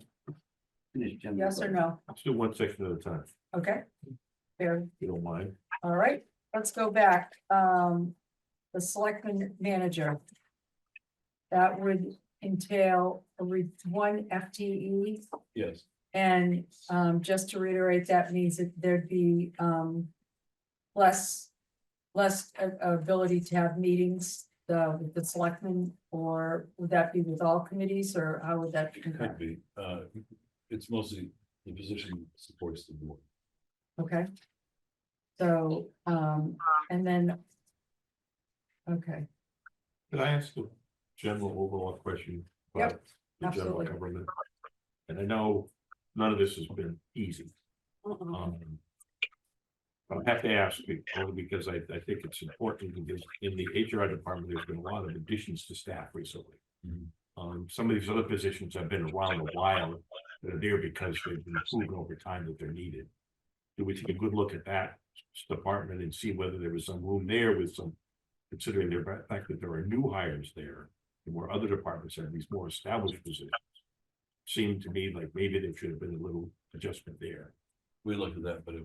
yes or no? Let's do one section at a time, Okay. Fair, if you don't mind. all right, let's go back, the selectman manager. That would entail one FTE. Yes, And just to reiterate, that means that there'd be less ability to have meetings with the selectmen, or would that be with all committees, or how would that? it could be. It's mostly the position supports the board. Okay. So, and then. Okay, Can I ask a general overall question? Yep, about the general absolutely. government? And I know none of this has been easy. But I have to ask you, only because I think it's important, because in the HR department, there's been a lot of additions to staff recently. Mhm. Some of these other positions have been around a while, they're there because they've been proven over time that they're needed. Do we take a good look at that department and see whether there was some room there with some, considering the fact that there are new hires there, and where other departments have these more established positions? Seemed to me like maybe there should have been a little adjustment there. We looked at that, but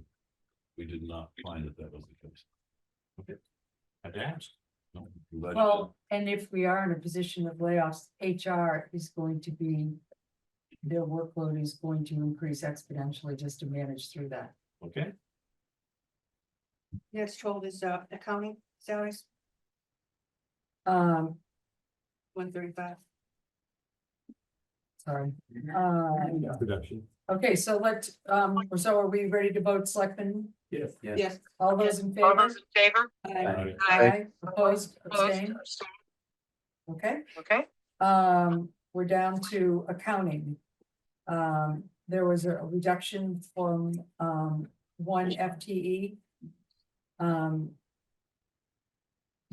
we did not find that was the case. Had to ask. No, I'm glad you well, and if we are in a position of layoffs, HR is going to be. Their workload is going to increase exponentially just to manage through that. Okay, Next hold is accounting salaries, Um, 135. sorry. production. Okay, so so are we ready to vote, selectmen? Yes. Yes. All those in favor? Aye. Aye, opposed, abstained? Okay. We're down to accounting. There was a reduction from, one FTE.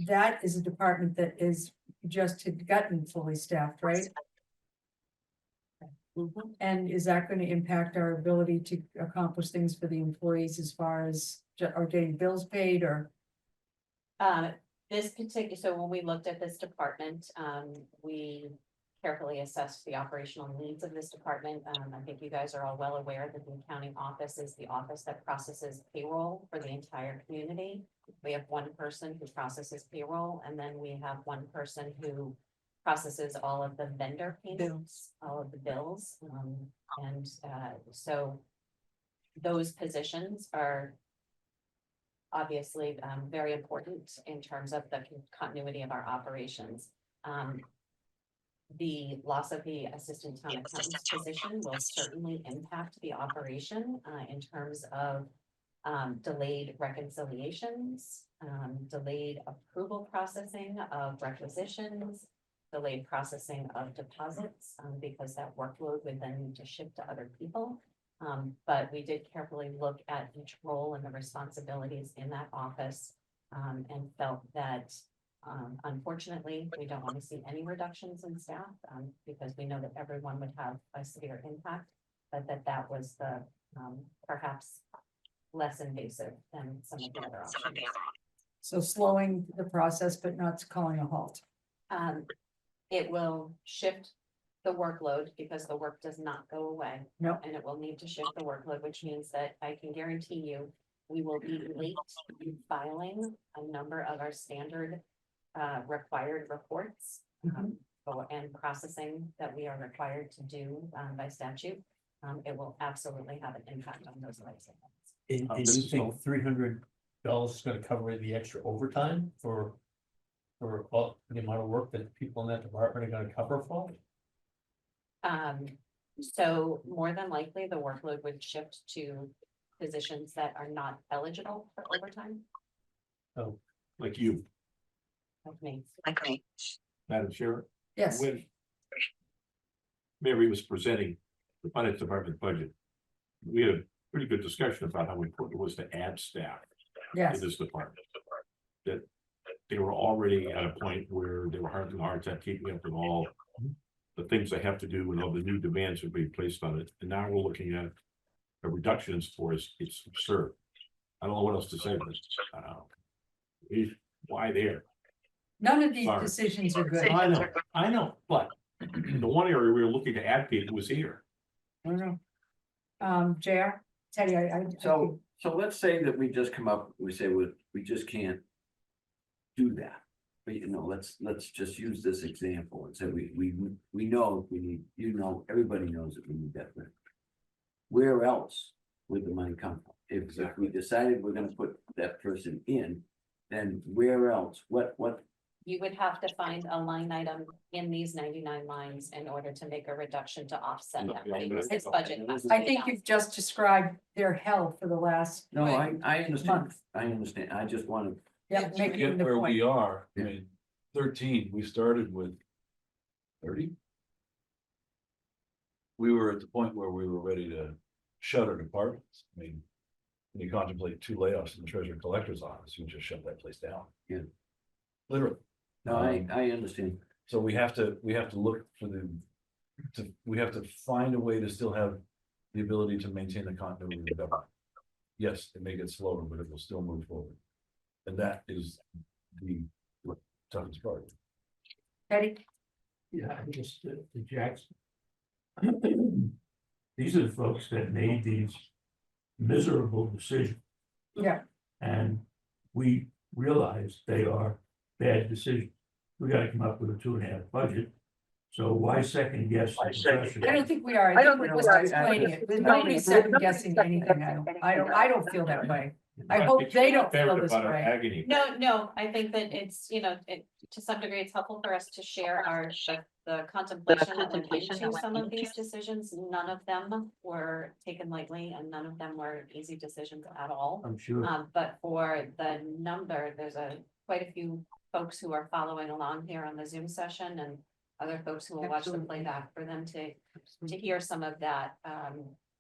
That is a department that is just had gotten fully staffed, right? And is that going to impact our ability to accomplish things for the employees as far as, or getting bills paid, or? This particular, so when we looked at this department, we carefully assessed the operational needs of this department. I think you guys are all well aware that the accounting office is the office that processes payroll for the entire community. We have one person who processes payroll, and then we have one person who processes all of the vendor payments, all of the bills. So those positions are obviously very important in terms of the continuity of our operations. The loss of the assistant town accountant's position will certainly impact the operation in terms of delayed reconciliations, delayed approval processing of requisitions, delayed processing of deposits, because that workload would then need to shift to other people. But we did carefully look at each role and the responsibilities in that office, and felt that unfortunately, we don't want to see any reductions in staff, because we know that everyone would have a severe impact, but that was the perhaps less invasive than some of the other options. So slowing the process, but not calling a halt. It will shift the workload because the work does not go away. No. And it will need to shift the workload, which means that I can guarantee you, we will be late in filing a number of our standard required reports. And processing that we are required to do by statute. It will absolutely have an impact on those licenses. And you think $300 is gonna cover the extra overtime for all the amount of work that people in that department are gonna cover for? So more than likely, the workload would shift to positions that are not eligible for overtime, Like you, like me. Madam Chair. Yes, When Mary was presenting the finance department budget, we had a pretty good discussion about how important it was to add staff to yes. this department. That they were already at a point where they were having a hard time keeping up with all the things they have to do and all the new demands that are being placed on it. And now we're looking at a reduction in force. It's absurd. I don't know what else to say, but why there? None of these Sorry. decisions are good. I know, but the one area we were looking to add people was here. I don't know. JR, Teddy, So let's say that we just come up, we say we just can't do that. But let's just use this example and say we know we need, everybody knows that we need that. But where else would the money come from? If we decided we're gonna put that person in, then where else? What? You would have to find a line item in these 99 lines in order to make a reduction to offset that. Because His budget has to I be think down. you've just described their hell for the last. No, I understand. Month. I understand. I just want to. Yeah, To making get the where we point. are, I mean, 13, we started with 30. We were at the point where we were ready to shutter departments. I mean, when you contemplate 2 layoffs in the treasurer collector's office, you just shut that place down. Yeah. Literally. No, I understand. So we have to look for we have to find a way to still have the ability to maintain the continuity of the government. Yes, it may get slower, but it will still move forward. And that is the toughest part. Teddy, Yeah, I just, to Jackson. These are the folks that made these miserable decisions. Yeah. And we realize they are bad decisions. We gotta come up with a 2.5 budget. So why second guess? the professionals? I don't think we are. I think we're just explaining it. There's nobody second guessing anything. I don't feel that way. I hope they don't feel this way. Agony. No, I think that it's, to some degree, it's helpful for us to share the contemplation that went into some of these decisions. None of them were taken lightly and none of them were easy decisions at all. I'm sure. But for the number, there's quite a few folks who are following along here on the Zoom session and other folks who will watch the Absolutely. playback for them to hear some of that,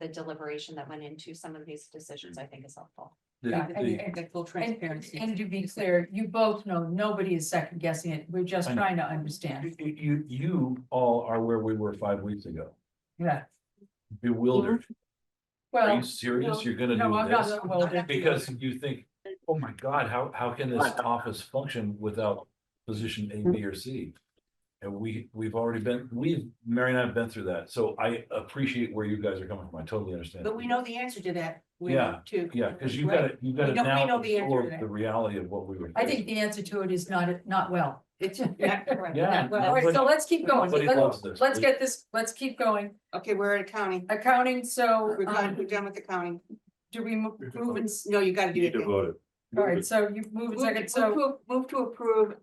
the deliberation that went into some of these decisions, I think is helpful. Yeah, Get full transparency. And to be clear, you both know nobody is second guessing it. We're just I know. trying to understand. You all are where we were 5 weeks ago, Yeah. bewildered. Are Well, you serious? You're gonna no, do I'm this? not. Well, Because you think, oh my God, how can this office function without position A, B, or C? And we've already Mary and I have been through that, so I appreciate where you guys are coming from, I totally understand. But we know the answer to that. We Yeah, know too. Yeah, because you've Right. got to We know now the answer to absorb that. the reality of what we were. I think the answer to it is not well. It's not correct. Yeah. Well, all right, so let's keep going. Nobody loves this. Let's get this, let's keep going. Okay, we're at accounting. Accounting, so, We're done with accounting. do we move it? No, you gotta do You it. need to vote it. All right, so you move a second, so Move to approve,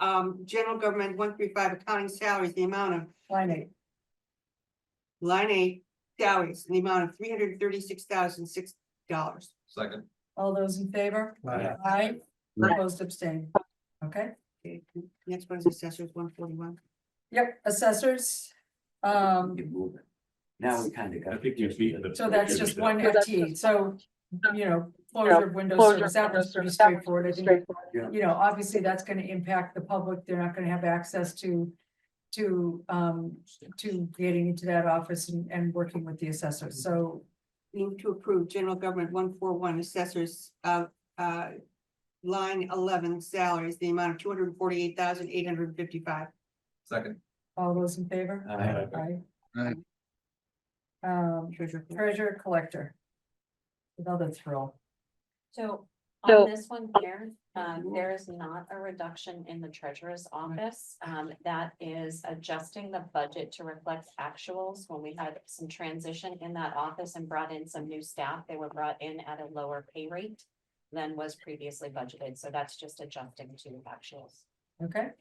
general government 135 accounting salaries, the amount of line 8. line 8 salaries, in the amount of $336,006. Second. All those in favor? Aye. Aye. Opposed, abstained. Okay, Okay, next one is assessors 141. yep, assessors. You move it. Now we kind of got. I think you've beaten the. So that's just one FT, so, closure of Windows service, that was pretty straightforward, I think. Yeah. Obviously, that's gonna impact the public, they're not gonna have access to getting into that office and working with the assessor, so. Move to approve general government 141 assessors, line 11 salaries, the amount of $248,855. Second. All those in favor? Aye. Aye. Treasurer collector. Another thrill. So on this one here, there is not a reduction in the treasurer's office. That is adjusting the budget to reflect actuals. When we had some transition in that office and brought in some new staff, they were brought in at a lower pay rate than was previously budgeted. So that's just adjusting to actuals. Okay,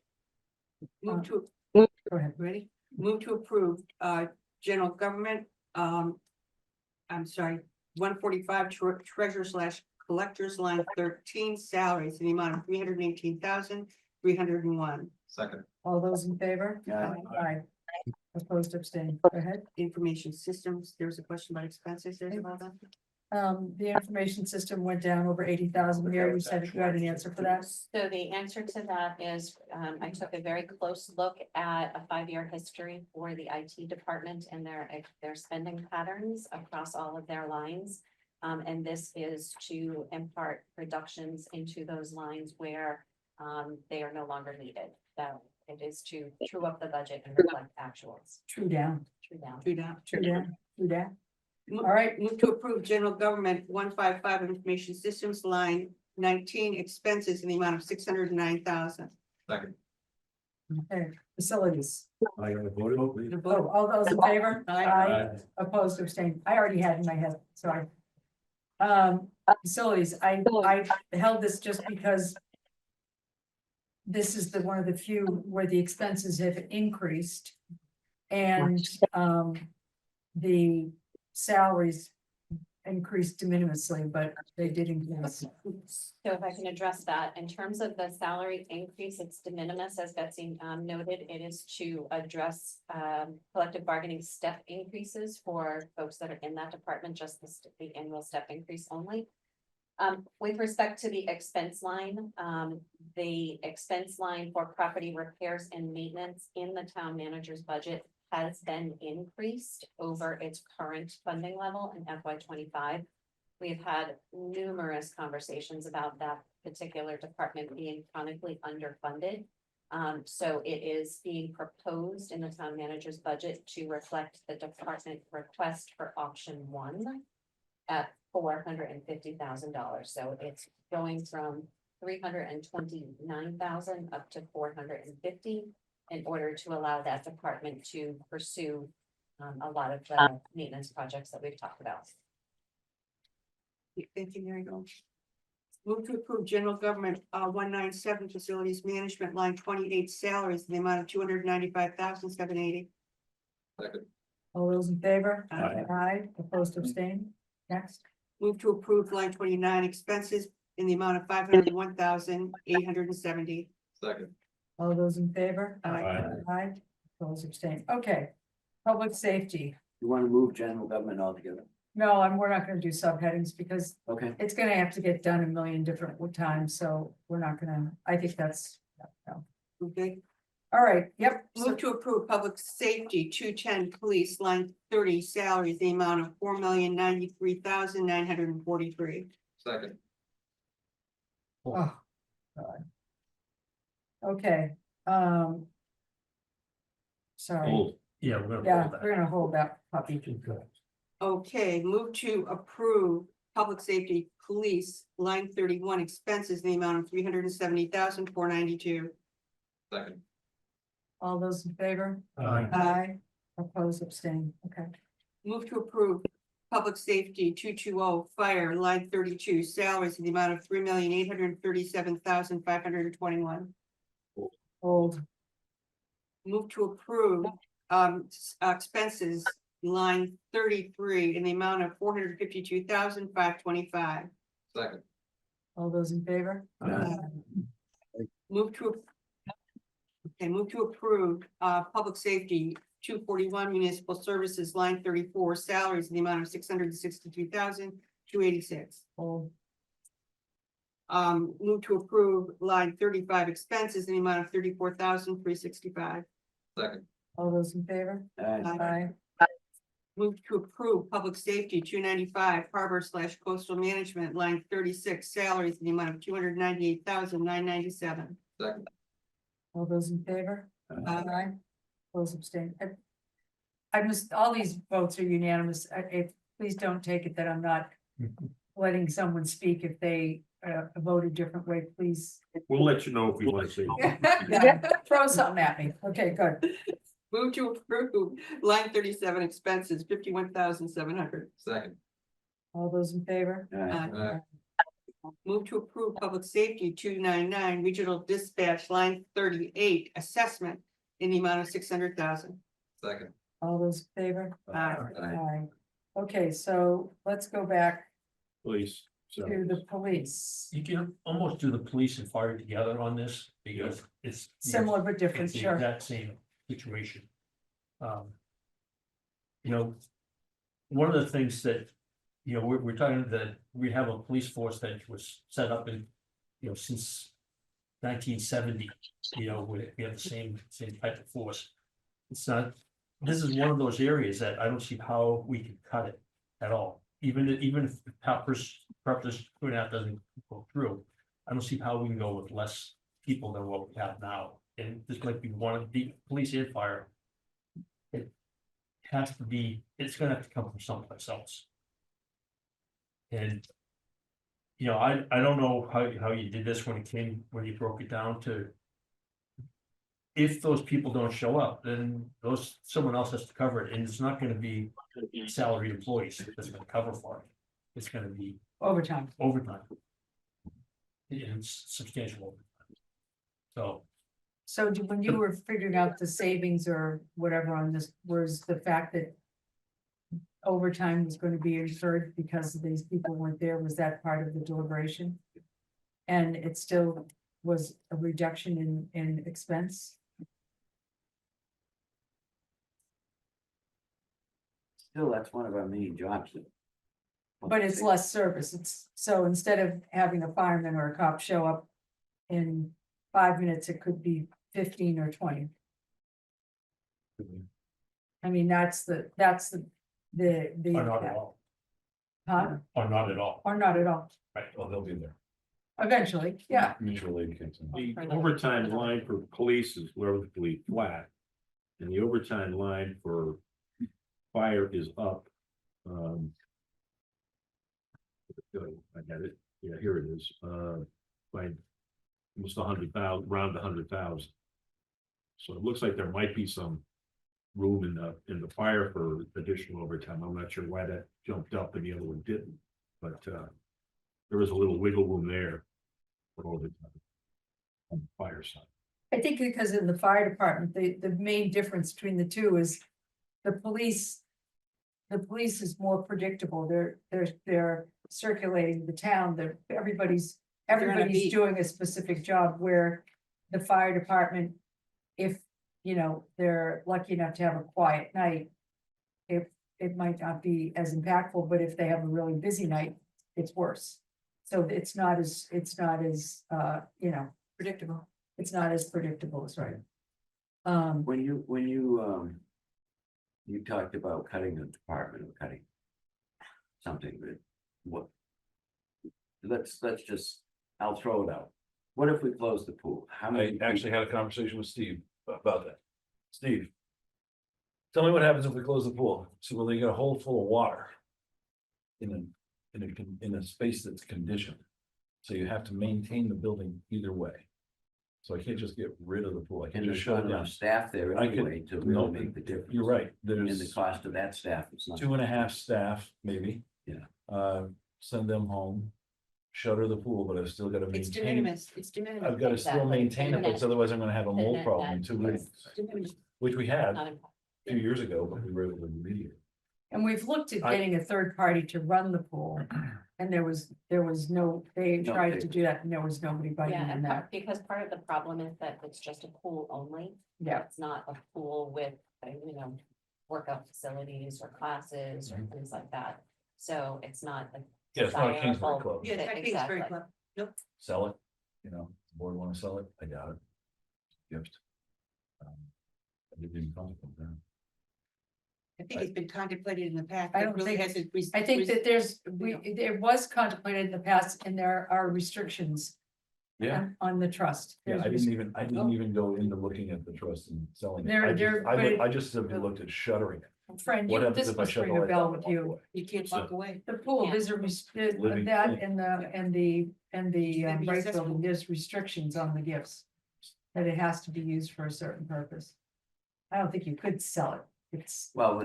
Move to, go ahead. ready? Move to approve, general government I'm sorry, 145 treasurer slash collectors line 13 salaries in the amount of 318,301. Second. All those in favor? Aye. Aye. Opposed, abstained. Go ahead. Information systems, there was a question about expenses, there's about that. The information system went down over 80,000. Mary, you said you had an answer for that. So the answer to that is, I took a very close look at a 5-year history for the IT department and their spending patterns across all of their lines. And this is to impart reductions into those lines where they are no longer needed. So it is to true up the budget and reflect actuals. True down, True down. Do that. true down, true down. All All right, move to approve general government 155 information systems line 19 expenses in the amount of 609,000. Second. okay, facilities. I gotta vote it over. Oh, all those in favor? Aye. Opposed, abstained. I already had in my head, sorry. Facilities, I held this just because this is one of the few where the expenses have increased. And, the salaries increased de minimisly, but they did increase. So if I can address that, in terms of the salary increase, it's de minimis, as Betsy noted, it is to address collective bargaining step increases for folks that are in that department, just the annual step increase only. With respect to the expense line for property repairs and maintenance in the town manager's budget has been increased over its current funding level in FY 25. We've had numerous conversations about that particular department being chronically underfunded. So it is being proposed in the town manager's budget to reflect the department request for option 1 at $450,000. So it's going from 329,000 up to 450 in order to allow that department to pursue a lot of the maintenance projects that we've talked about. Thank you, Mary Gold. Move to approve general government 197 facilities management line 28 salaries in the amount of 295,780. Second. All those in favor? Aye. Aye, opposed, abstained. Next, Move to approve line 29 expenses in the amount of 501,870. Second. all those in favor? Aye. Aye, opposed, abstained. Okay, public safety. You wanna move general government altogether? No, we're not gonna do subheadings because Okay, it's gonna have to get done a million different times, so we're not gonna, I think that's, no. Okay. All right, yep. Move to approve public safety 210 police line 30 salaries, the amount of 4,093,943. Second. Oh, God. Okay, sorry, Oh, yeah, we're gonna. yeah, hold that. we're gonna hold that puppy. Okay, move to approve public safety police line 31 expenses, in the amount of 370,492. Second. All those in favor? Aye. Aye, opposed, abstained, okay. Move to approve public safety 220 fire line 32 salaries in the amount of 3,837,521. Hold, Move to approve expenses line 33 in the amount of 452,525. Second. all those in favor? Move to. Okay, move to approve public safety 241 municipal services line 34 salaries in the amount of 662,286. Hold, Move to approve line 35 expenses in the amount of 34,365. Second. all those in favor? Aye, Move to approve public safety 295 harbor slash coastal management line 36 salaries in the amount of 298,997. Second. all those in favor? Aye, opposed, abstained. I must, all these votes are unanimous. Please don't take it that I'm not letting someone speak if they vote a different way, please. We'll let you know if we want to see. Yeah, throw something at me. Okay, good. Move to approve line 37 expenses 51,700. Second. All those in favor? Aye. Move to approve public safety 299 regional dispatch line 38 assessment in the amount of 600,000. Second. All those in favor? Aye. Aye. Okay, so let's go back Please, so. to the police. You can almost do the police and fire together on this, because it's. Similar but different, It's the sure. exact same situation. You know, one of the things that, you know, we're talking that we have a police force that was set up in, you know, since 1970, you know, we have the same type of force. It's not, this is one of those areas that I don't see how we can cut it at all. Even if purpose 2.5 doesn't go through, I don't see how we can go with less people than what we have now. And this might be one of the police and fire. It has to be, it's gonna have to come from someplace else. And, you know, I don't know how you did this when you broke it down to. If those people don't show up, then someone else has to cover it, and it's not gonna be salaried employees that's gonna cover for it. It's gonna be Overtime. overtime. And it's substantial overtime. So when you were figuring out the savings or whatever on this, was the fact that overtime was going to be incurred because these people weren't there, was that part of the deliberation? And it still was a reduction in expense? Still, that's one of our main jobs. But it's less service. It's, so instead of having a fireman or a cop show up in 5 minutes, it could be 15 or 20. I mean, that's the. Or not at all, Huh? or not at all, Or not at all. right? Oh, they'll be there. Eventually, yeah. Mutual aid kits. and- The overtime line for police is relatively flat. And the overtime line for fire is up. I got it, yeah, here it is, by almost 100,000, around 100,000. So it looks like there might be some room in the fire for additional overtime. I'm not sure why that jumped up and the other one didn't, but there is a little wiggle room there for overtime on the fire side. I think because in the fire department, the main difference between the two is the police. The police is more predictable. They're circulating the town. Everybody's on a beat. doing a specific job, where the fire department, if, you know, they're lucky enough to have a quiet night, it might not be as impactful, but if they have a really busy night, it's worse. So it's not as, you know, Predictable. it's not as predictable as right. When you talked about cutting the department or cutting something, but what? Let's just, I'll throw it out. What if we close the pool? How I many? actually had a conversation with Steve about that. Steve. Tell me what happens if we close the pool. So will they get a hole full of water? In a space that's conditioned. So you have to maintain the building either way. So I can't just get rid of the pool. I can't And just there's shut not it down. enough staff there I could- anyway to really make the difference. You're right. And the There's cost of that staff is not. 2.5 staff, maybe. Yeah. Send them home. Shutter the pool, but I've still got to It's de maintain. minimis, it's de minimis. I've got to still Exactly. maintain it, because otherwise I'm gonna have a The mold net problem in net 2 weeks, is De minimis. which we had not a few years ago, but we were able to remediate. And we've looked at I- getting a third party to run the pool, and they No tried to takers. do that, and there was nobody biting Yeah, on and that. because part of the problem is that it's just a pool only. Yeah, It's not a pool with, you know, workout facilities or classes or things like that. So it's not a. Yeah, it's not a Kingsbury desirable- Club. Yeah, I think it's very Exactly. clever. Sell it, you know, the board wanna sell it, I got it. Gift. I didn't even contemplate that. I think it's been contemplated in the past. I but don't really think- hasn't I think that it was contemplated in the past, and there are restrictions Yeah, on the trust. yeah, I There's didn't even go into looking at the trust and selling it. There- I there- just, but it- I just simply looked at shuttering it. Friend, What happens this if I must shut the ring a lights bell off with and walk you. away? You can't walk away. The pool, Yeah. there's a Living that thing. and the Maybe right accessible. building, there's restrictions on the gifts. That it has to be used for a certain purpose. I don't think you could sell it. It's, Well,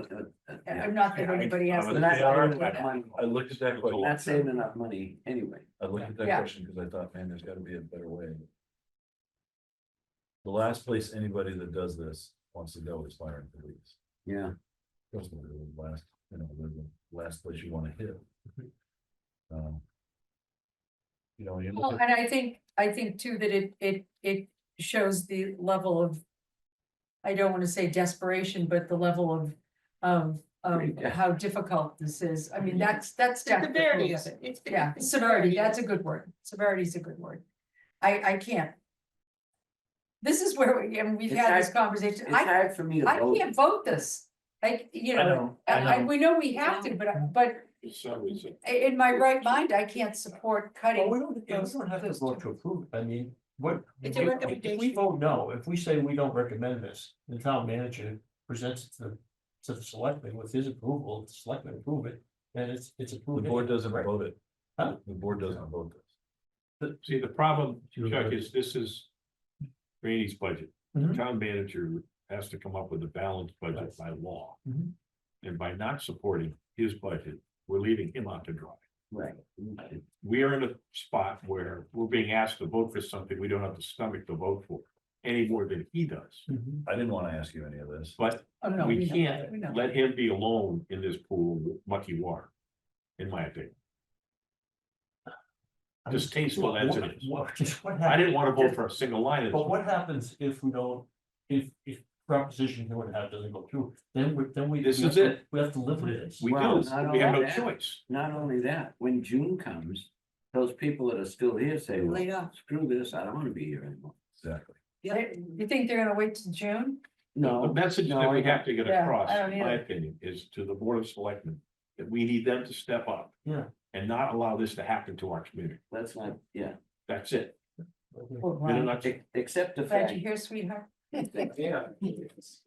I'm not that anybody has. I- to That's sell not it. enough money. I looked at that question. Not saving enough money anyway. I looked at that Yeah. question because I thought, man, there's gotta be a better way. The last place anybody that does this wants to go is fire and police. Yeah, That's the last, the last place you wanna hit. You know, you Well, look at, and I think too that it shows the level of. I don't want to say desperation, but the level of how difficult this is. I mean, that's The severity definitely. of it. It's the- Yeah, it's the severity, of that's it. a good word. Severity is a good word. I can't. This is where we've It's had this hard- conversation. It's hard for me to I vote. can't vote this. Like, you I know, know, I know. we know we have to, but For some reason. in my right mind, I can't support Well, cutting. we don't have to those vote two. to approve, it. I mean, what? It's a if- If we recommendation. vote no, if we say we don't recommend this, the town manager presents it to the selectmen with his approval, the selectmen approve it, then it's the approved. board anyway, doesn't right? vote it. Huh? The board doesn't vote this. See, the problem, Chuck, is this is Randy's budget. The Mhm. town manager has to come up with a balanced budget by law. Mhm. And by not supporting his budget, we're leaving him out to dry. Right. We are in a spot where we're being asked to vote for something we don't have the stomach to vote for any more than he does. Mhm. I didn't wanna ask you any of this. But Oh, no, we know that, can't we know. let him be alone in this pool of mucky water, in my opinion. Distasteful as it is. What I happens, didn't want to vote for a single line of but this. what happens if we don't, if proposition two and a half doesn't go through, then we. This we is have to- it. We have to live with this. We Well, do, not we have no only that. choice. Not only that, when June comes, those people that are still here say, well, Laid off. screw this, I don't wanna be here anymore. Exactly. You think they're gonna wait till June? The message that we have to get Yeah, across, I don't in my either. opinion, is to the Board of Selectmen, that we need them to step up. Yeah. And not allow this to happen to our community. That's not, yeah, That's it. Oh, In a wow. nutshell. except the Glad fact. you're here, sweetheart. Yeah.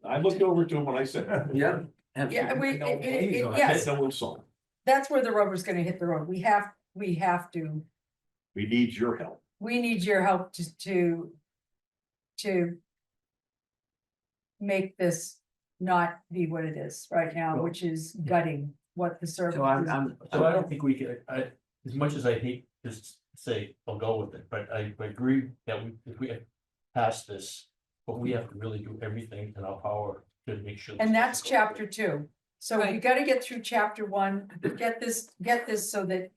I looked over to him when I said. Yeah. Yeah, I yes, said, "No insult. that's where the rubber's gonna hit the road. We have to, We need your help. we need your help to make this not be what it is right now, which is gutting what the service So is. So I don't think we can, as much as I hate to say, I'll go with it, but I agree that if we pass this, but we have to really do everything in our power to make sure. And this that's doesn't go chapter two. So we Right. gotta get through chapter one, get this so that.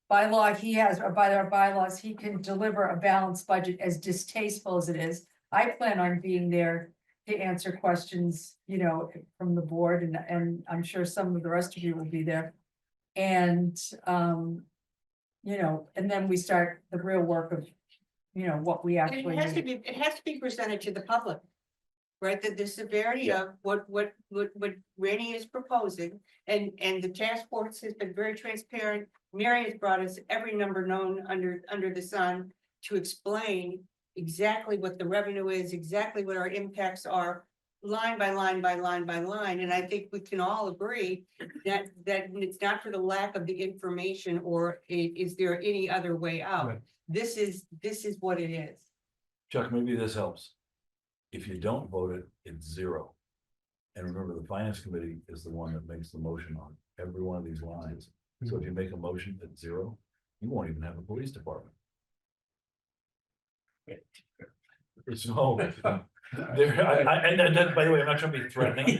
By law, or by our bylaws, he can deliver a balanced budget as distasteful as it is. I plan on being there to answer questions, from the board and I'm sure some of the rest of you will be there. And, and then we start the real work of, what we And actually it has to need. be, it has to be presented to the public. Right, that the severity of what Randy is proposing, and the task force has been very transparent. Mary has brought us every number known under the sun to explain exactly what the revenue is, exactly what our impacts are, line by line by line by line, and I think we can all agree that it's not for the lack of the information, or is there any other way out? Right. This is what it is. Chuck, maybe this helps. If you don't vote it, it's zero. And remember, the finance committee is the one that makes the motion on every one of these lines. So if you make a motion at zero, you won't even have a police department. So, and that, by the way, I'm not trying to be threatening,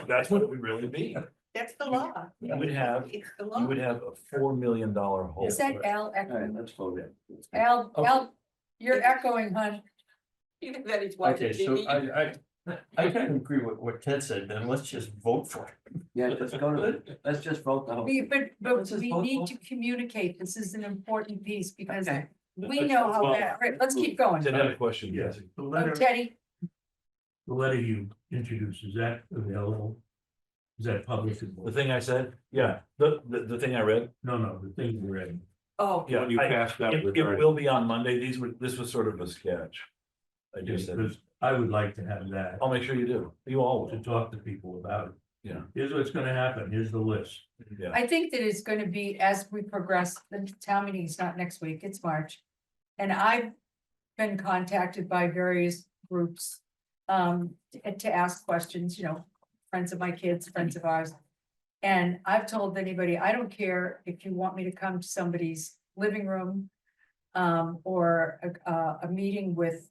that's what it would really be. That's the law. You would have, It's the you law. would have a $4 million hole. Is that Al All right, echoing? let's vote it. Al, you're echoing, hon. Even that it's watching Okay, so TV. I kind of agree with what Ted said, then let's just vote for it. Yeah, let's just vote the whole. But just we vote need for to communicate. This is an important piece because Okay. we know how Well- bad, right, let's keep going. Ted, I have a question. Yes, the Oh, letter, Teddy, you introduced, is that available? Is that public? The thing I said, yeah, the thing I read, No, the thing you read. Oh, yeah, When you passed that. it will be on Monday. This was sort of a sketch. I just said, Because I would like to have that, I'll make sure you do. You all to will. talk to people about it. Yeah. Here's what's gonna happen, here's the list. Yeah. I think that it's gonna be as we progress, the town meeting is not next week, it's March. And I've been contacted by various groups to ask questions, friends of my kids, friends of ours. And I've told anybody, I don't care if you want me to come to somebody's living room. Or a meeting with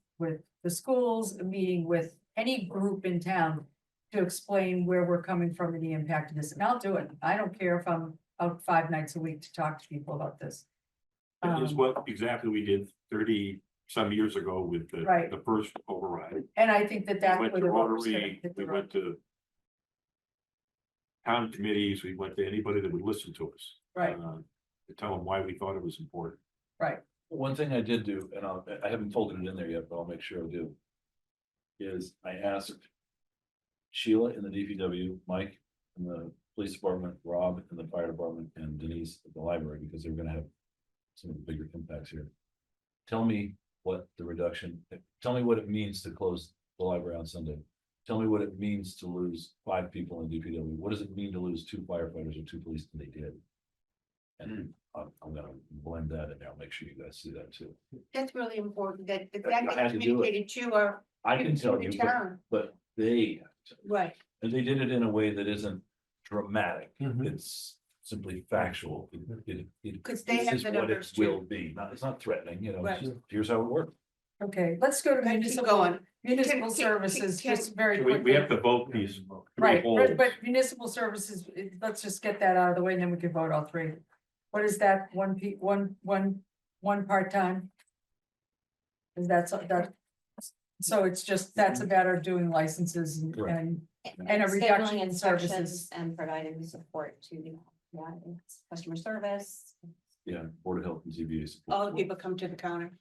the schools, a meeting with any group in town. to explain where we're coming from and the impact of this, and I'll do it. I don't care if I'm out 5 nights a week to talk to people about this. That is what exactly we did 30-some years ago with Right. the first override. And I think that We that's went where to the voters Rotary, hit we the went to town committees, we went to anybody that would listen to us. Right. To tell them why we thought it was important. right. One thing I did do, and I haven't folded it in there yet, but I'll make sure I do. Is I asked Sheila in the DPW, Mike in the police department, Rob in the fire department, and Denise at the library, because they're gonna have some of the bigger impacts here. Tell me what the reduction, tell me what it means to close the library on Sunday. Tell me what it means to lose 5 people in DPW. What does it mean to lose 2 firefighters or 2 police? And they did. And I'm gonna blend that in there. I'll make sure you guys see that too. That's really important, that the I fact had that to do it. communicated to our, I can tell to you, the but, town, but they, right, and they did it in a way that isn't dramatic. Mhm. It's simply factual. because they This have is the what numbers it will too. be. Not, it's not threatening, you know, Right. it's just, here's how it works. Okay, let's go to Okay, keep municipal, going. municipal Can- services, can- just very So quickly. we have to vote these 3 Right, holds. but municipal services, let's just get that out of the way and then we can vote all 3. What is that, one part-time? Is that, so it's just, that's a matter of doing licenses Correct. and a reduction Scheduling in inspections services. and providing support to the, it's customer service. Yeah, Board of Health and ZBA. support. All the people come to the counter.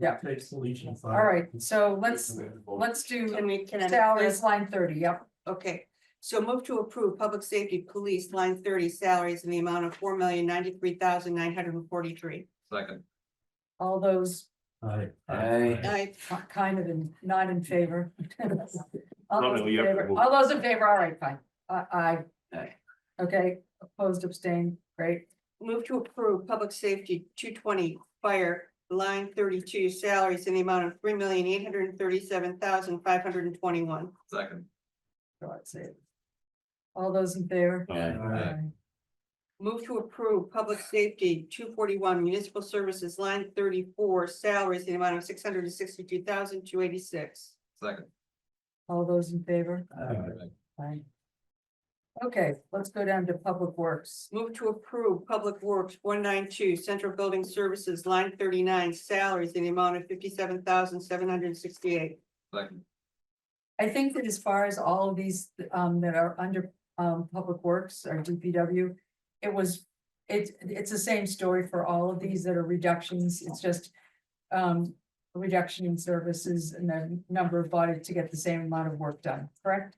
Yeah. Takes the Legion All right, so let's do Can I? salaries line 30, yep. Okay, so move to approve public safety police line 30 salaries in the amount of $4,093,943. Second. All those Aye. I, kind of not in favor. All No, those no, in you have to favor, vote. all those in favor, all right, fine. Aye. Aye. Okay, opposed, abstained, great. move to approve public safety 220 fire line 32 salaries in the amount of $3,837,521. Second. Go ahead, say it. All those in favor? Aye. Move to approve public safety 241 municipal services line 34 salaries in the amount of $662,286. Second. All those in favor? Aye. Okay, let's go down to public works. Move to approve Public Works 192 Central Building Services line 39 salaries in the amount of $57,768. Second. I think that as far as all of these that are under public works or DPW, it's the same story for all of these that are reductions. It's just a reduction in services and the number of bodies to get the same amount of work done, correct?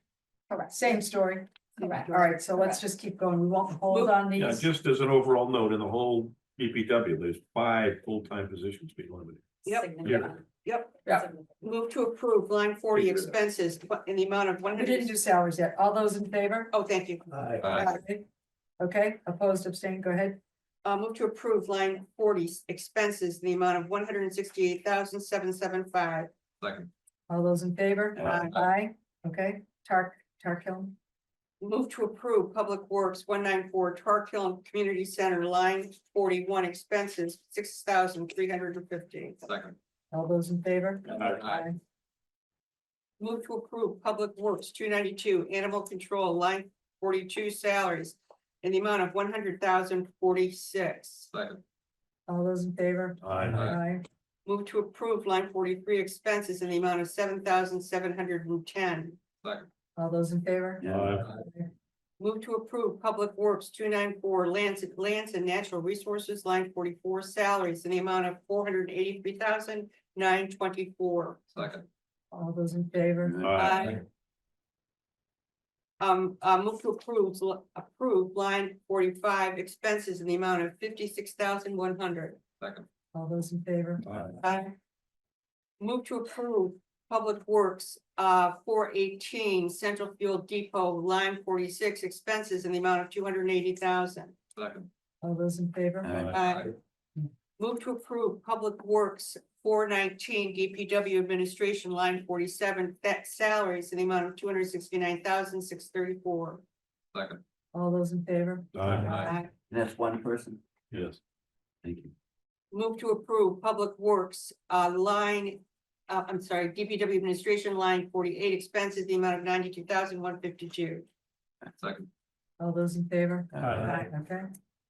Correct. Same story. Correct. All right, so let's just keep going. We won't hold on Yeah, these. just as an overall note, in the whole DPW, there's 5 full-time positions being eliminated. Yep. Significant. Yep. Yeah. Move to approve line 40 Figure it out. expenses in the amount of We 100. didn't do salaries yet. All those in favor? Oh, thank you. Aye. Okay, opposed, abstained, go ahead. Move to approve line 40 expenses in the amount of $168,775. Second. All those in favor? Aye. Aye, okay, Tark Hill. Move to approve Public Works 194 Tark Hill Community Center line 41 expenses, $6,350. Second. All those in favor? Aye. Move to approve Public Works 292 Animal Control line 42 salaries in the amount of $100,046. Second. All those in favor? Aye. Aye. Move to approve line 43 expenses in the amount of $7,710. Second. All those in favor? Aye. Move to approve Public Works 294 lands and natural resources line 44 salaries in the amount of $483,924. Second. All those in favor? Aye. Move to approve line 45 expenses in the amount of $56,100. Second. All those in favor? Move to approve Public Works 418 Central Fuel Depot line 46 expenses in the amount of $280,000. Second. All those in favor? Move to approve Public Works 419 DPW Administration line 47 salaries in the amount of $269,634. Second. All those in favor? Aye. That's one person? Yes. Thank you. Move to approve Public Works line I'm sorry, DPW administration line 48 expenses, the amount of 92,152. Second. All those in favor? Aye. Okay,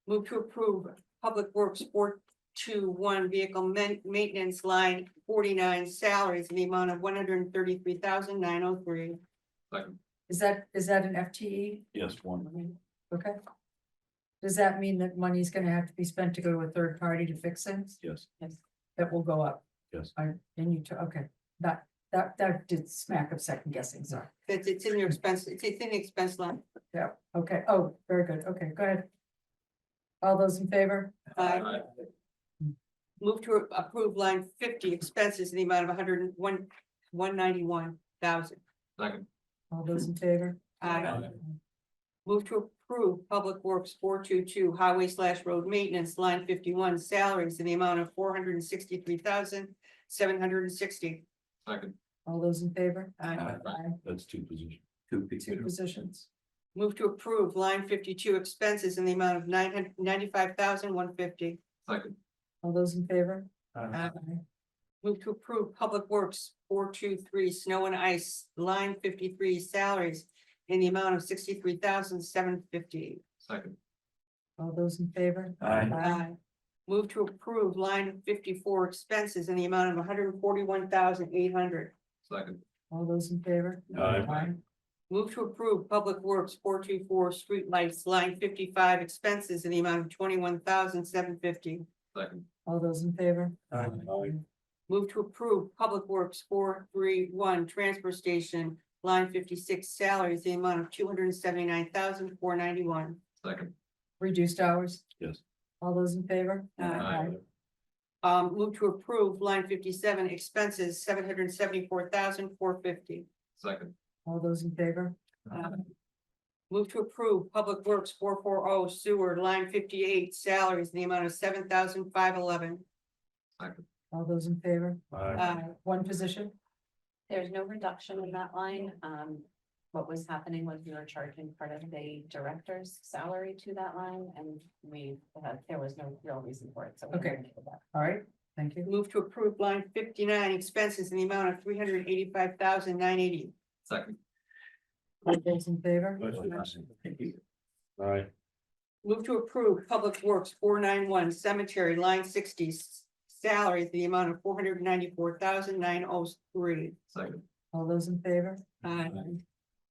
Move to approve Public Works 421 vehicle maintenance line 49 salaries in the amount of 133,903. Second. is that an FTE? Yes, one. Okay. Does that mean that money's gonna have to be spent to go to a third party to fix things? Yes, That will go up? yes. And you, okay, that did smack of second guessing, sorry. It's in your expense, it's in the expense line. Yeah, okay, oh, very good, okay, go ahead. All those in favor? Aye. Move to approve line 50 expenses in the amount of 191,000. Second. All those in favor? Aye. Move to approve Public Works 422 highway/road maintenance line 51 salaries in the amount of 463,760. Second. All those in favor? Aye. That's two positions. Two Two positions. Move to approve line 52 expenses in the amount of 995,150. Second. All those in favor? Aye. Move to approve Public Works 423 snow and ice line 53 salaries in the amount of 63,750. Second. All those in favor? Aye. Move to approve line 54 expenses in the amount of 141,800. Second. All those in favor? Aye. Move to approve Public Works 424 streetlights line 55 expenses in the amount of 21,750. Second. All those in favor? Aye. Move to approve Public Works 431 transfer station line 56 salaries, the amount of 279,491. Second. Reduced hours? Yes. All those in favor? Aye. Move to approve line 57 expenses, 774,450. Second. All those in favor? Move to approve Public Works 440 sewer line 58 salaries in the amount of 7,511. Second. All those in favor? Aye. One position? There's no reduction in that line. What was happening was we were charging part of the director's salary to that line and there was no real reason for it, so. we Okay. didn't do that. All right, thank you. Move to approve line 59 expenses in the amount of 385,980. Second. All those in favor? Aye. Move to approve Public Works 491 cemetery line 60 salaries, the amount of 494,903. Second. All those in favor?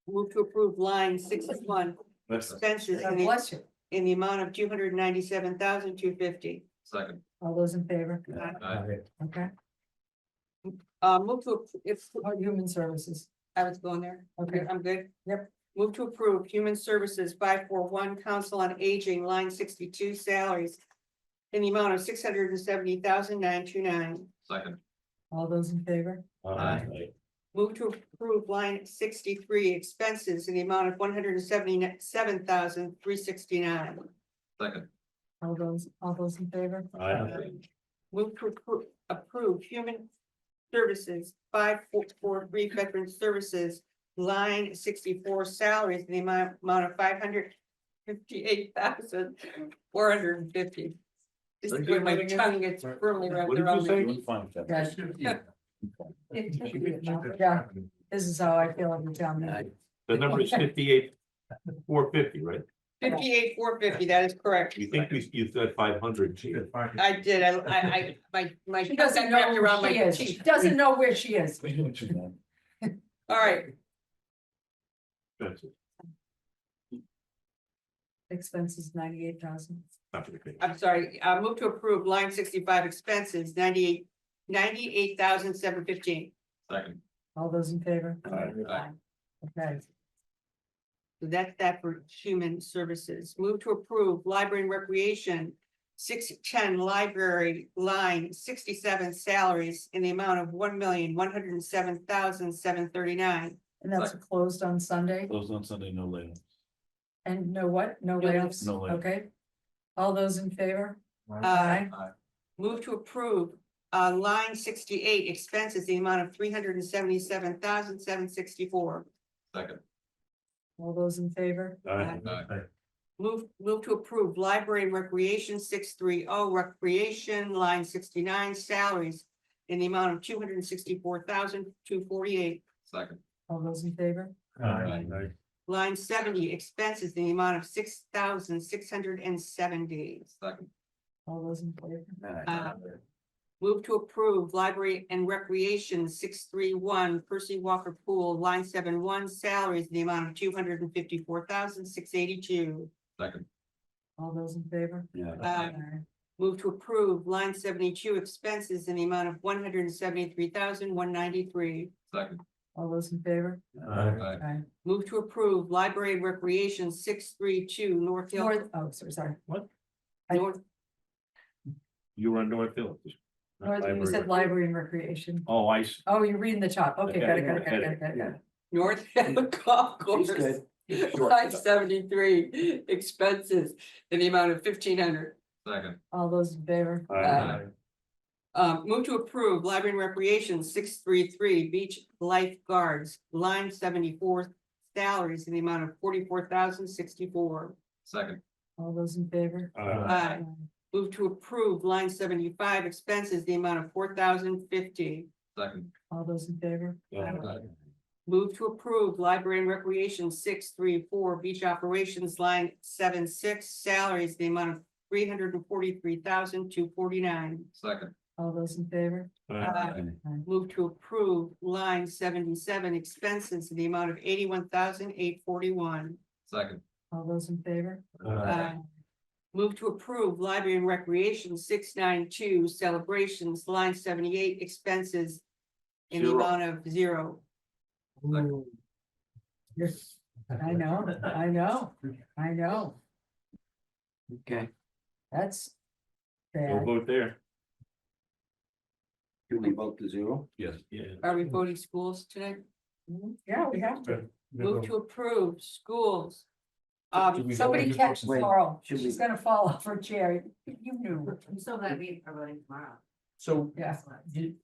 Move to approve line 61 expenses God bless you. in the amount of 297,250. Second. All those in favor? Aye. Okay, Move to, if, Human Services, I was going there. okay, I'm good. Yep. Move to approve Human Services 541 Council on Aging, line 62 salaries in the amount of 670,929. Second. all those in favor? Aye. Move to approve line 63 expenses in the amount of 177,369. Second. All those in favor? Aye. Move to approve Human Services 543 Veteran Services line 64 salaries in the amount of 558,450. This is where my tongue gets firmly wrapped What did you around say? me. Doing fine, Captain. Yes. Yeah, this is how I feel every time. The number is 58,450, right? 58,450, that is correct. You think you said 500. I did, my She tongue doesn't got wrapped know around where she my is, she teeth. doesn't know where she is. All right, Expenses 98,000. I'm sorry, move to approve line 65 expenses, 98,715. Second. All those in favor? Aye. Okay, So that's that for Human Services. Move to approve Library and Recreation, 610 library line 67 salaries in the amount of 1,107,739. and that's closed on Sunday, Closed on Sunday, no layoffs. and no what? No layoffs? No layoffs. Okay. All those in favor? Aye. Move to approve line 68 expenses, the amount of 377,764. Second. All those in favor? Aye. Move to approve Library and Recreation 630 recreation line 69 salaries in the amount of $264,248. Second. All those in favor? Aye. Line 70, expenses in the amount of $6,670. Second. All those in favor? Move to approve library and recreation 631 Percy Walker Pool, line 71, salaries in the amount of $254,682. Second. All those in favor? Uh, Move to approve line 72 expenses in the amount of $173,193. Second. All those in favor? Aye. Aye. Move to approve library and recreation 632 North Hill. Sorry. What? North, You were on North Hill. You said library and recreation. Oh, Oh, you're reading the top. Okay, got it. North Hill Golf Course. Sure. Line 73 expenses in the amount of $1,500. Second. All those in favor? Aye. Move to approve library and recreation 633 beach lifeguards, line 74, salaries in the amount of $44,064. Second. All those in favor? Aye. Move to approve line 75 expenses, the amount of $4,050. Second. All those in favor? Move to approve library and recreation 634 beach operations, line 76, salaries, the amount of $343,249. Second. All those in favor? Move to approve line 77 expenses in the amount of $81,841. Second. All those in favor? Move to approve library and recreation 692 celebrations, line 78 expenses in the Zero. amount of $0. Yes, I know. Okay, That's We'll bad. vote there. can we vote to zero? Yes. Yeah. Are we voting schools today? Yeah, we have to. Move to approve schools. Do we vote Somebody on catch Wait, Laurel. should She's we- gonna fall off her chair. You knew. I'm so glad we are voting tomorrow. So, Yeah. did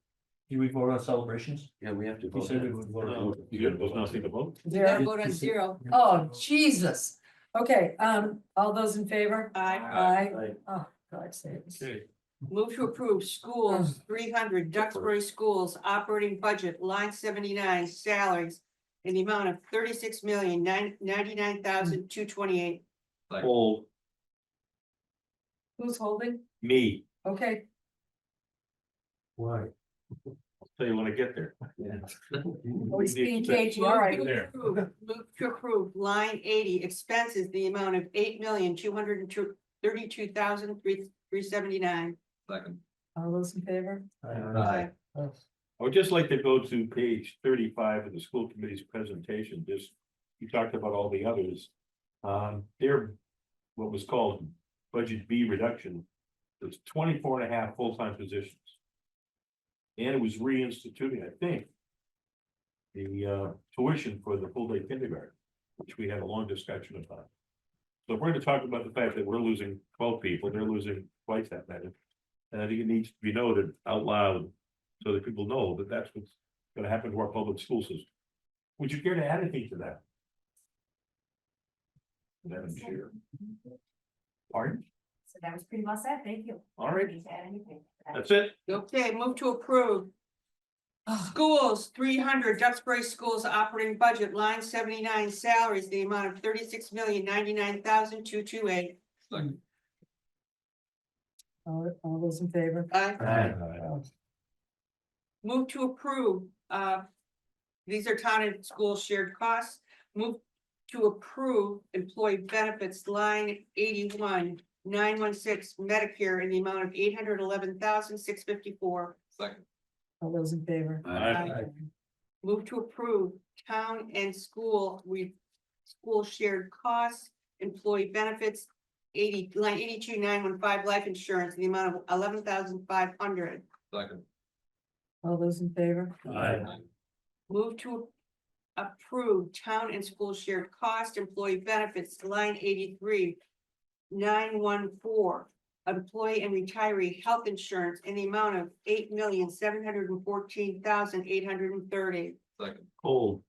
we vote on celebrations? Yeah, we have to We vote. said we would vote on. There's nothing to vote. You gotta Zero. vote on 0. Oh, Jesus. Okay, all those in favor? Aye. Aye. Oh, God sakes. Okay. Move to approve schools, 300 Duxbury Schools operating budget, line 79, salaries in the amount of $36,099,228. Hold Who's holding? me. Okay, Why? I'll tell you when I get there. oh, he's being cagey, all right. Move to approve line 80 expenses, the amount of $8,232,379. Second. All those in favor? I would just like to go to page 35 of the school committee's presentation, just, you talked about all the others. Their, what was called budget B reduction, was 24.5 full-time positions. And it was reinstituting, I think, the tuition for the full-day kindergarten, which we had a long discussion about. So if we're gonna talk about the fact that we're losing 12 people, they're losing twice that many. And I think it needs to be noted out loud so that people know that that's what's gonna happen to our public school system. Would you care to add anything to that? Madam Chair. Pardon? So that was pretty well said, thank you. All right, Need to add anything to that? that's it. Okay, move to approve. Schools, 300 Duxbury Schools operating budget, line 79, salaries, the amount of $36,099,228. Second. All those in favor? Aye. Move to approve, these are town and school shared costs. Move to approve employee benefits, line 81, 916 Medicare in the amount of $811,654. Second. All those in favor? Aye. Move to approve town and school, school shared costs, employee benefits, line 82, 915 life insurance in the amount of $11,500. Second. All those in favor? Move to approve town and school shared cost, employee benefits, line 83, 914, employee and retiree health insurance in the amount of $8,714,830. Second. Cole,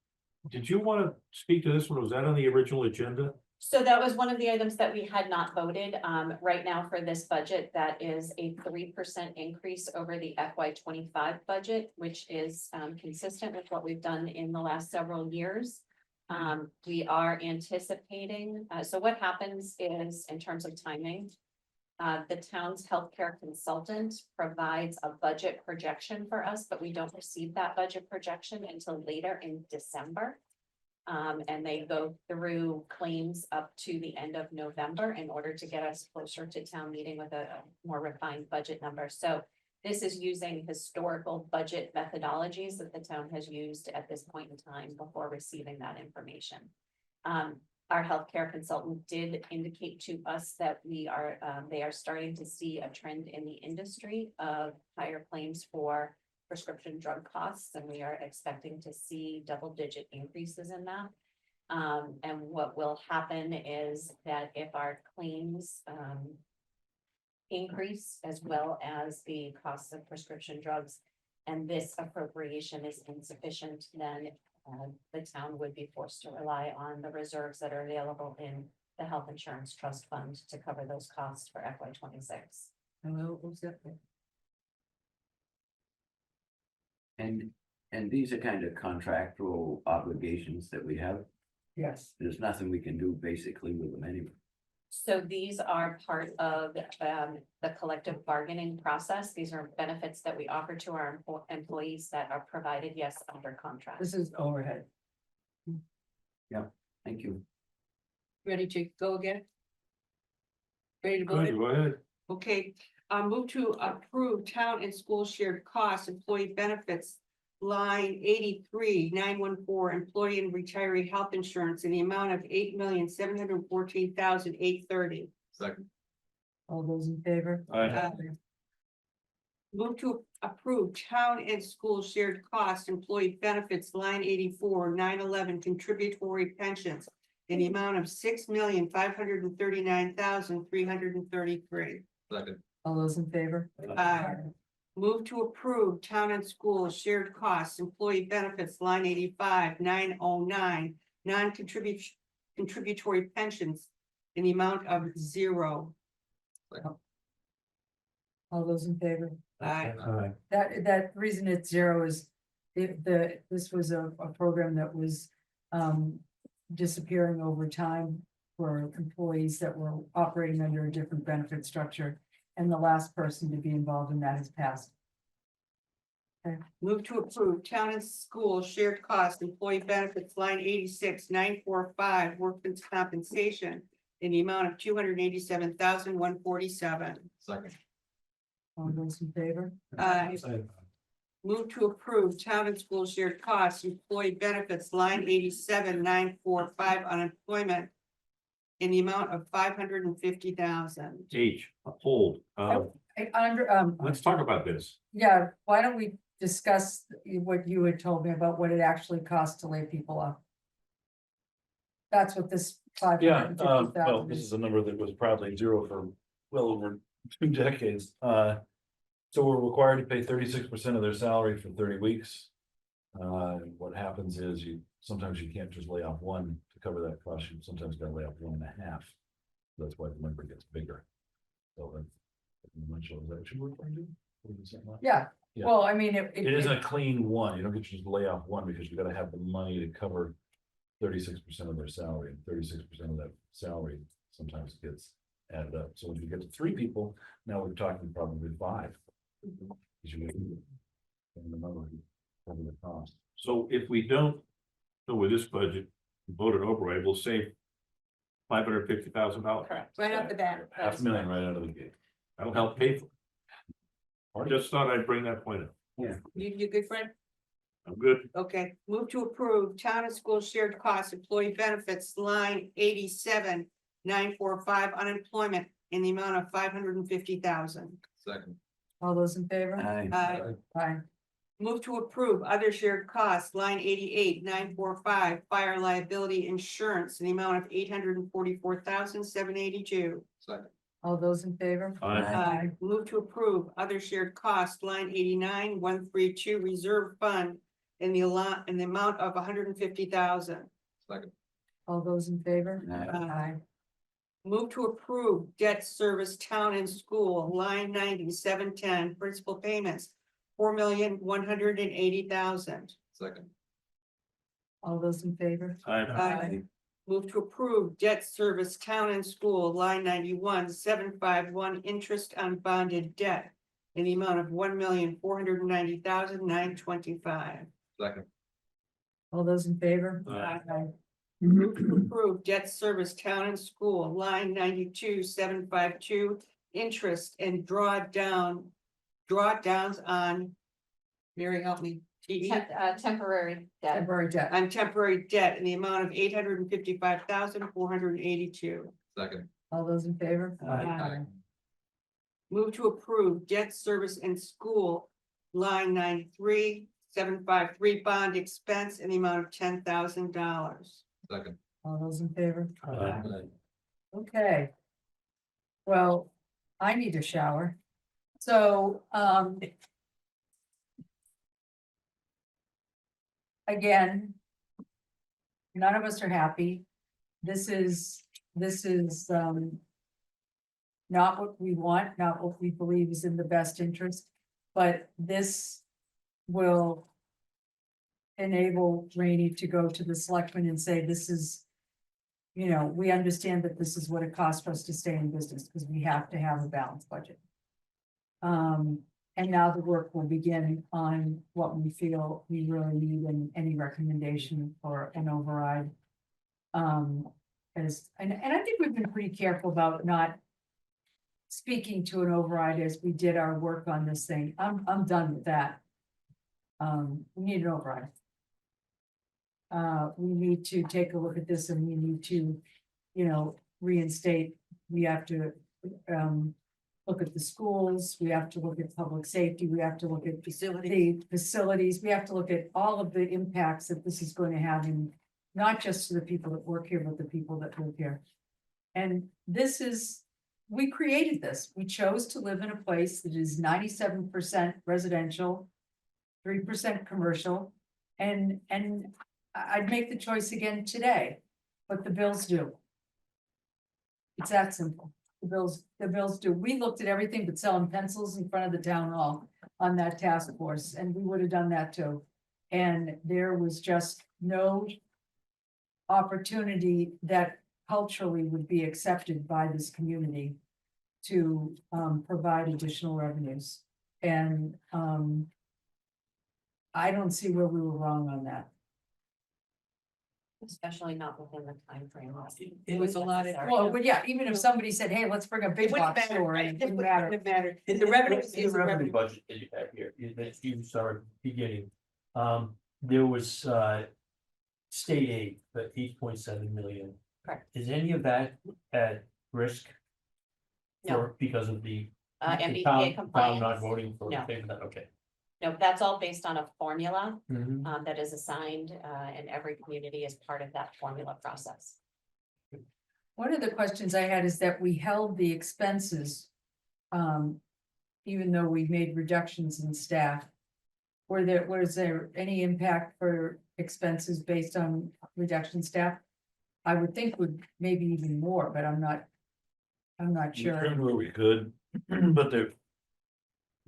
did you want to speak to this one? Was that on the original agenda? So that was one of the items that we had not voted. Right now for this budget, that is a 3% increase over the FY 25 budget, which is consistent with what we've done in the last several years. We are anticipating, so what happens is, in terms of timing, the town's healthcare consultant provides a budget projection for us, but we don't receive that budget projection until later in December. And they go through claims up to the end of November in order to get us closer to town meeting with a more refined budget number. So this is using historical budget methodologies that the town has used at this point in time before receiving that information. Our healthcare consultant did indicate to us that they are starting to see a trend in the industry of higher claims for prescription drug costs, and we are expecting to see double-digit increases in that. And what will happen is that if our claims increase as well as the costs of prescription drugs, and this appropriation is insufficient, then the town would be forced to rely on the reserves that are available in the health insurance trust fund to cover those costs for FY 26. And these are kind of contractual obligations that we have. Yes. There's nothing we can do basically with them anyway. So these are part of the collective bargaining process. These are benefits that we offer to our employees that are provided, yes, under contract. This is overhead. Thank you. Ready to go again? Ready to Good, go ahead. Okay, move to approve town and school shared costs, employee benefits. Line 83-914, employee and retiree health insurance in the amount of $8,714,830. Second. All those in favor? Aye. Move to approve town and school shared cost employee benefits, line 84-911, contributory pensions in the amount of $6,539,333. Second. All those in favor? Aye. Move to approve town and school shared costs employee benefits, line 85-909, non-contributory pensions in the amount of $0. All those in favor? Aye. That reason it's 0 is this was a program that was disappearing over time for employees that were operating under a different benefit structure. And the last person to be involved in that has passed. Move to approve town and school shared cost employee benefits, line 86-945, workman's compensation in the amount of $287,147. Second. All those in favor? Aye. Move to approve town and school shared costs employee benefits, line 87-945, unemployment in the amount of $550,000. H, hold, let's talk about this. Yeah, why don't we discuss what you had told me about what it actually costs to lay people off? That's what this Yeah, well, $550,000 this is. is a number that was probably 0 for well over 2 decades. So we're required to pay 36% of their salary for 30 weeks. What happens is sometimes you can't just lay off one to cover that cost. You sometimes gotta lay off 1.5. That's why the number gets bigger. So that's. Is that what you were referring to? What was that? Yeah, Yeah. well, I mean, It isn't a clean one. You don't get to just lay off one because you gotta have the money to cover 36% of their salary. 36% of that salary sometimes gets added up. So when you get to 3 people, now we're talking probably 5. Because you and the number cover the cost. So if we don't, go with this budget, voted override, we'll save $550,000. Correct. Right off the bat. $500,000 right out of the gate. That'll help pay for it. I just thought I'd bring that point up. You good, Fred? I'm good. Okay, move to approve town and school shared costs employee benefits, line 87-945, unemployment in the amount of $550,000. Second. all those in favor? Aye. Aye. Move to approve other shared costs, line 88-945, fire liability insurance in the amount of $844,782. Second. All those in favor? Aye. Move to approve other shared costs, line 89-132, reserve fund in the amount of $150,000. Second. All those in favor? Aye. Move to approve debt service town and school, line 9710 principal payments, 4,180,000. Second. All those in favor? Aye. Move to approve debt service town and school, line 91,751 interest on bonded debt in the amount of 1,490,925. Second. All those in favor? Aye. Move to approve debt service town and school, line 92,752 interest and drawdowns on, Mary, help me, TD? Temporary debt. Temporary debt. On temporary debt in the amount of 855,482. Second. All those in favor? Aye. Move to approve debt service and school, line 93,753 bond expense in the amount of $10,000. Second. All those in favor? Aye. Okay. Well, I need a shower. So, again, none of us are happy. This is, not what we want, not what we believe is in the best interest, but this will enable Rainey to go to the selectmen and say, this is, you know, we understand that this is what it costs for us to stay in business, because we have to have a balanced budget. And now the work will begin on what we feel we really need and any recommendation for an override. And I think we've been pretty careful about not speaking to an override as we did our work on this thing. I'm done with that. We need an override. We need to take a look at this and we need to, you know, reinstate, we have to, look at the schools, we have to look at public safety, we have to look at the facilities, we have to look at all of the impacts that this is going to have in, not just to the people that work here, but the people that live here. And this is, we created this, we chose to live in a place that is 97% residential, 3% commercial, and I'd make the choice again today, but the bills do. It's that simple. The bills do. We looked at everything but selling pencils in front of the town hall on that task force, and we would have done that too. And there was just no opportunity that culturally would be accepted by this community to provide additional revenues. And I don't see where we were wrong on that. Especially not within the timeframe. It was a lot of- Well, but yeah, even if somebody said, hey, let's bring a big It wouldn't box matter, store, right? and it It wouldn't wouldn't matter. matter. The revenue is The the revenue revenue. budget that you have here, that you started beginning, there was, state aid, for 8.7 million. Correct. Is any of that at risk? No. For, because of the MBTA town not compliance. voting for No. it, okay. No, that's all based on a formula Mhm. that is assigned, and every community is part of that formula process. One of the questions I had is that we held the expenses. Even though we made reductions in staff. Was there any impact for expenses based on reduction in staff? I would think would maybe even more, but I'm not We sure. trimmed where we could, but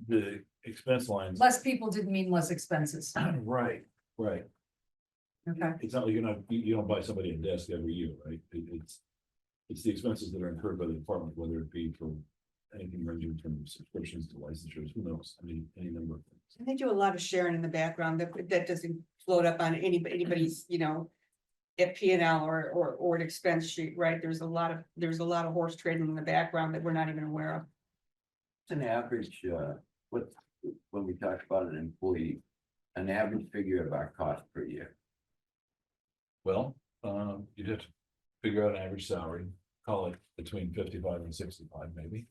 the expense lines. Less people didn't mean less expenses. Right, right. Okay, It's not like you don't buy somebody a desk every year, right? It's the expenses that are incurred by the department, whether it be for anything ranging from subscriptions to licensures, who knows? I mean, any number of things. And they do a lot of sharing in the background that doesn't float up on anybody's, you know, at P and L or an expense sheet, right? There's a lot of horse trading in the background that we're not even aware of. It's an average, when we talk about an employee, an average figure of our cost per year. Well, you'd have to figure out an average salary, call it between 55 and 65, maybe.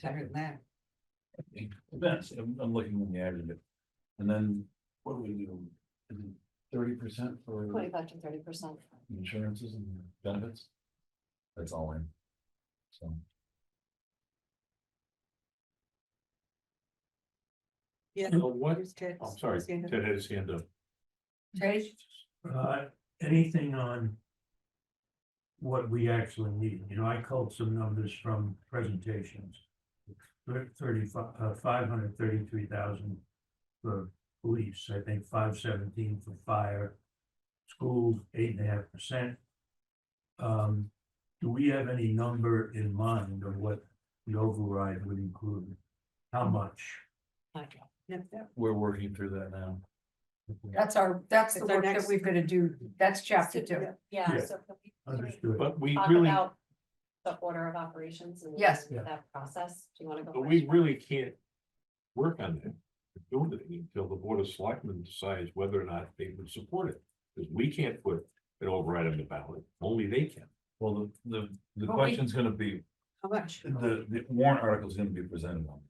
Better than that. Depends, I'm looking in the aggregate. And then what do we do? 30% for 25 to 30%. insurances and benefits? That's all in. So. Yeah. What? Here's Ted. I'm sorry, Ted had his hand up. Tage? Anything on what we actually need. You know, I culled some numbers from presentations. 533,000 for police, I think 517 for fire, schools 8.5%. Do we have any number in mind of what the override would include? How much? We're working through that now. That's the It's our work that next- we're gonna do, that's chapter two. Yeah, Yeah. so can we Understood. But we talk really, about the order of operations and Yes. that process? Do you wanna go? but first? we really can't work on that. Do anything until the Board of Selectmen decides whether or not they would support it. Because we can't put an override on the ballot, only they can. Well, the But we- question's gonna be, How much? the warrant article is gonna be presented on.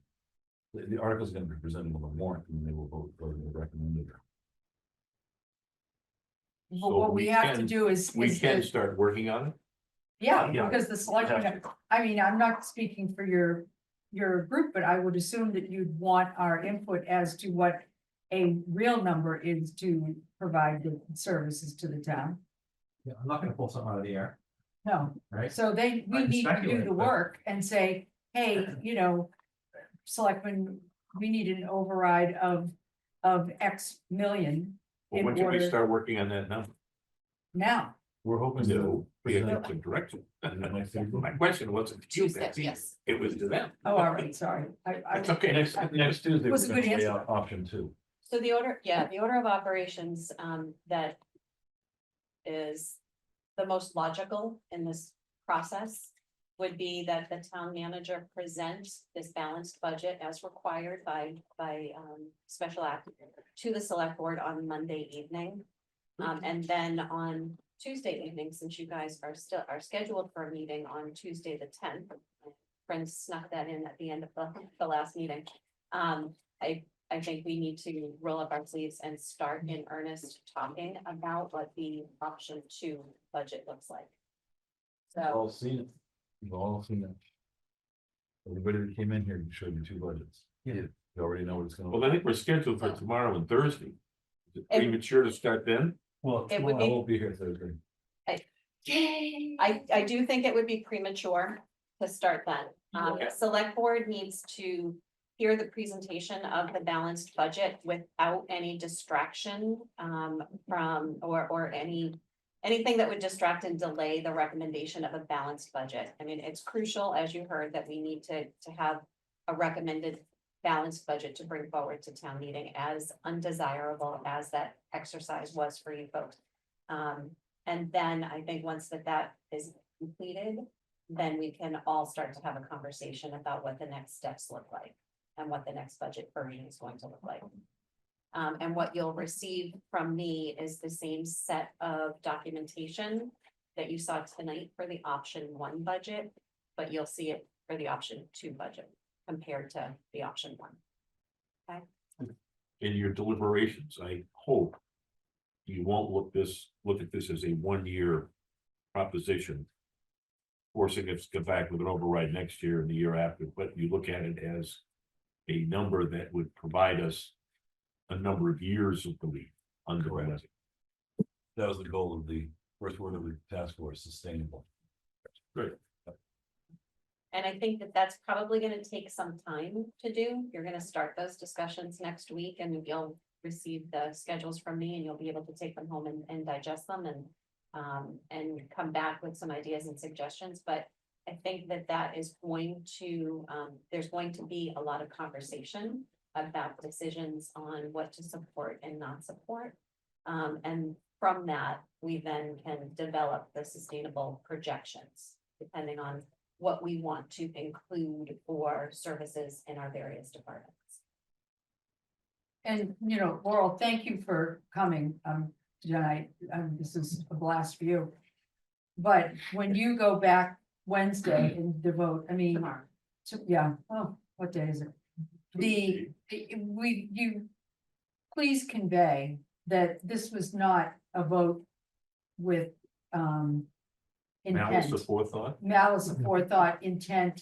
The article is gonna be presented on the warrant, and they will vote for the recommended. But So what we have to can- do is. We is can the- start working on it. Yeah, Yeah. because the selectmen, I mean, I'm not speaking for your group, but I would assume that you'd want our input as to what a real number is to provide the services to the town. Yeah, I'm not gonna pull something out of the air, No, right? so we I can need to do speculate, the but- work and say, hey, you know, selectmen, we need an override of X million Well, in when can we order start working on that now? now. We're hoping No, we present have some direction. next week. My question wasn't to you, Tuesday, Betsy, yes. it was to them. Oh, all right, sorry. It's okay, next Tuesday, we're Was a gonna good lay answer. out option 2. So the order of operations, that is the most logical in this process would be that the town manager presents this balanced budget as required by, special act to the select board on Monday evening. And then on Tuesday evening, since you guys are scheduled for a meeting on Tuesday, the 10th. Friends snuck that in at the end of the last meeting. I think we need to roll up our sleeves and start in earnest talking about what the option 2 budget looks like. We've So, all seen it. We've all seen it. Everybody that came in here showed you 2 budgets. Yeah. You already know what it's gonna. Well, I think we're scheduled for tomorrow and Thursday. Is it And- premature to start then? Well, It would I be- won't be here Thursday. I do think it would be premature to start then. Okay. Select board needs to hear the presentation of the balanced budget without any distraction from, or anything that would distract and delay the recommendation of a balanced budget. I mean, it's crucial, as you heard, that we need to have a recommended balanced budget to bring forward to town meeting, as undesirable as that exercise was for you folks. And then I think once that is completed, then we can all start to have a conversation about what the next steps look like and what the next budget version is going to look like. And what you'll receive from me is the same set of documentation that you saw tonight for the option 1 budget, but you'll see it for the option 2 budget compared to the option 1. In your deliberations, I hope you won't look at this as a 1-year proposition, forcing us to come back with an override next year and the year after, but you look at it as a number that would provide us a number of years of relief under the Correct. budget. That was the goal of the first word of the task force, sustainable. Great. And I think that that's probably gonna take some time to do. You're gonna start those discussions next week and you'll receive the schedules from me and you'll be able to take them home and digest them and come back with some ideas and suggestions, but I think that is going to, there's going to be a lot of conversation about decisions on what to support and not support. And from that, we then can develop the sustainable projections, depending on what we want to include for services in our various departments. And, you know, Laurel, thank you for coming, tonight, this is a blast for you. But when you go back Wednesday and devote, I mean, Tomorrow. yeah, oh, what day is it? You please convey that this was not a vote with, Malice intent, of forethought. malice of forethought, intent,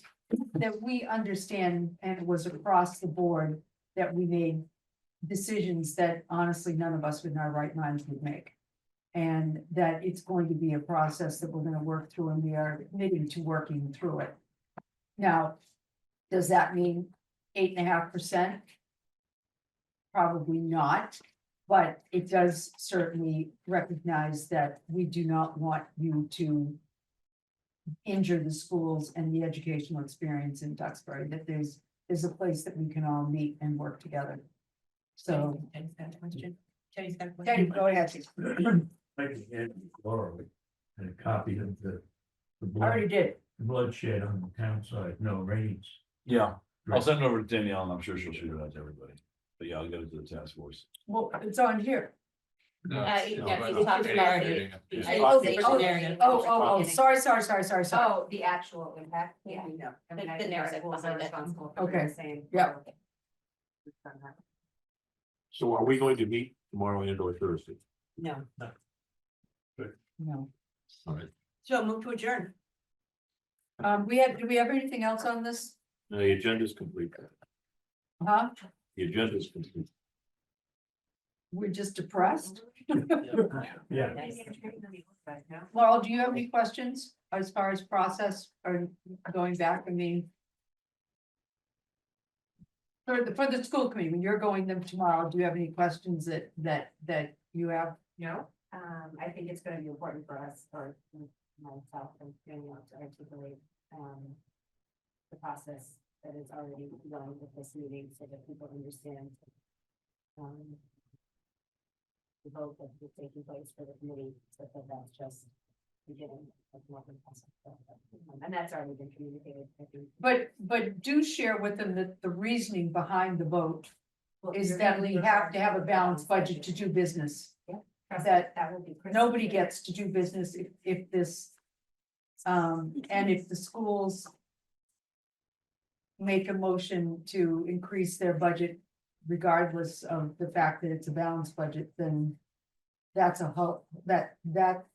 that we understand, and it was across the board, that we made decisions that honestly none of us in our right minds would make. And that it's going to be a process that we're gonna work through, and we are committing to working through it. Now, does that mean 8.5%? Probably not, but it does certainly recognize that we do not want you to injure the schools and the educational experience in Duxbury, that there's a place that we can all meet and work together. So, Teddy's got a question. Teddy's got a question. Teddy, go ahead. I can hand Laura a copy of the I already did. bloodshed on the town side, no rains. Yeah, I'll send it over to Danielle and I'm sure she'll shoot it out to everybody. But yeah, I'll get it to the task force. Well, it's on here. yeah, he's talking about narrative. the Oh, organizational narrative. sorry. Oh, the actual impact, yeah. No. I mean, The I think narrative schools are behind it. responsible for Okay. the same. Yeah. So are we going to meet tomorrow and or Thursday? No, No. All right. so move to adjourn. Do we have anything else on this? Now, the agenda's complete. Huh? The agenda's complete. We're just depressed? Yeah. Laurel, do you have any questions as far as process or going back? I mean. For the school committee, when you're going them tomorrow, do you have any questions that you have? No, I think it's gonna be important for us, or myself and Danielle to articulate, the process that is already going with this meeting, so that people understand. The vote that is taking place for the committee, so that that's just beginning of more than possible. And that's already been communicated, I think. But do share with them that the reasoning behind the vote Well, is you're that gonna we be have to have a referring balanced budget to do business. Trust that me, that will be. crystal Nobody clear. gets to do business if this. And if the schools. Make a motion to increase their budget regardless of the fact that it's a balanced budget, then. That's a whole, that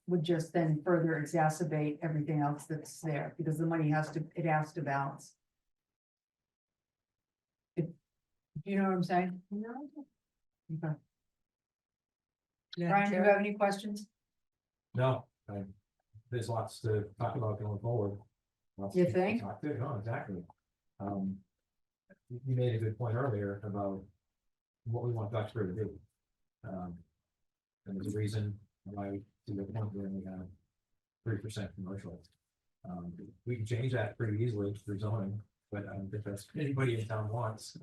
would just then further exacerbate everything else that's there, because the money has to balance. Do you know what I'm saying? No, Okay. Brian, do you have any questions? No, there's lots to talk about going forward. Lots You to think? talk to. No, exactly. You made a good point earlier about what we want Duxbury to do. And there's a reason why, to the point where we have 3% commercial. We can change that pretty easily through zoning, but I don't think that's what anybody in town wants.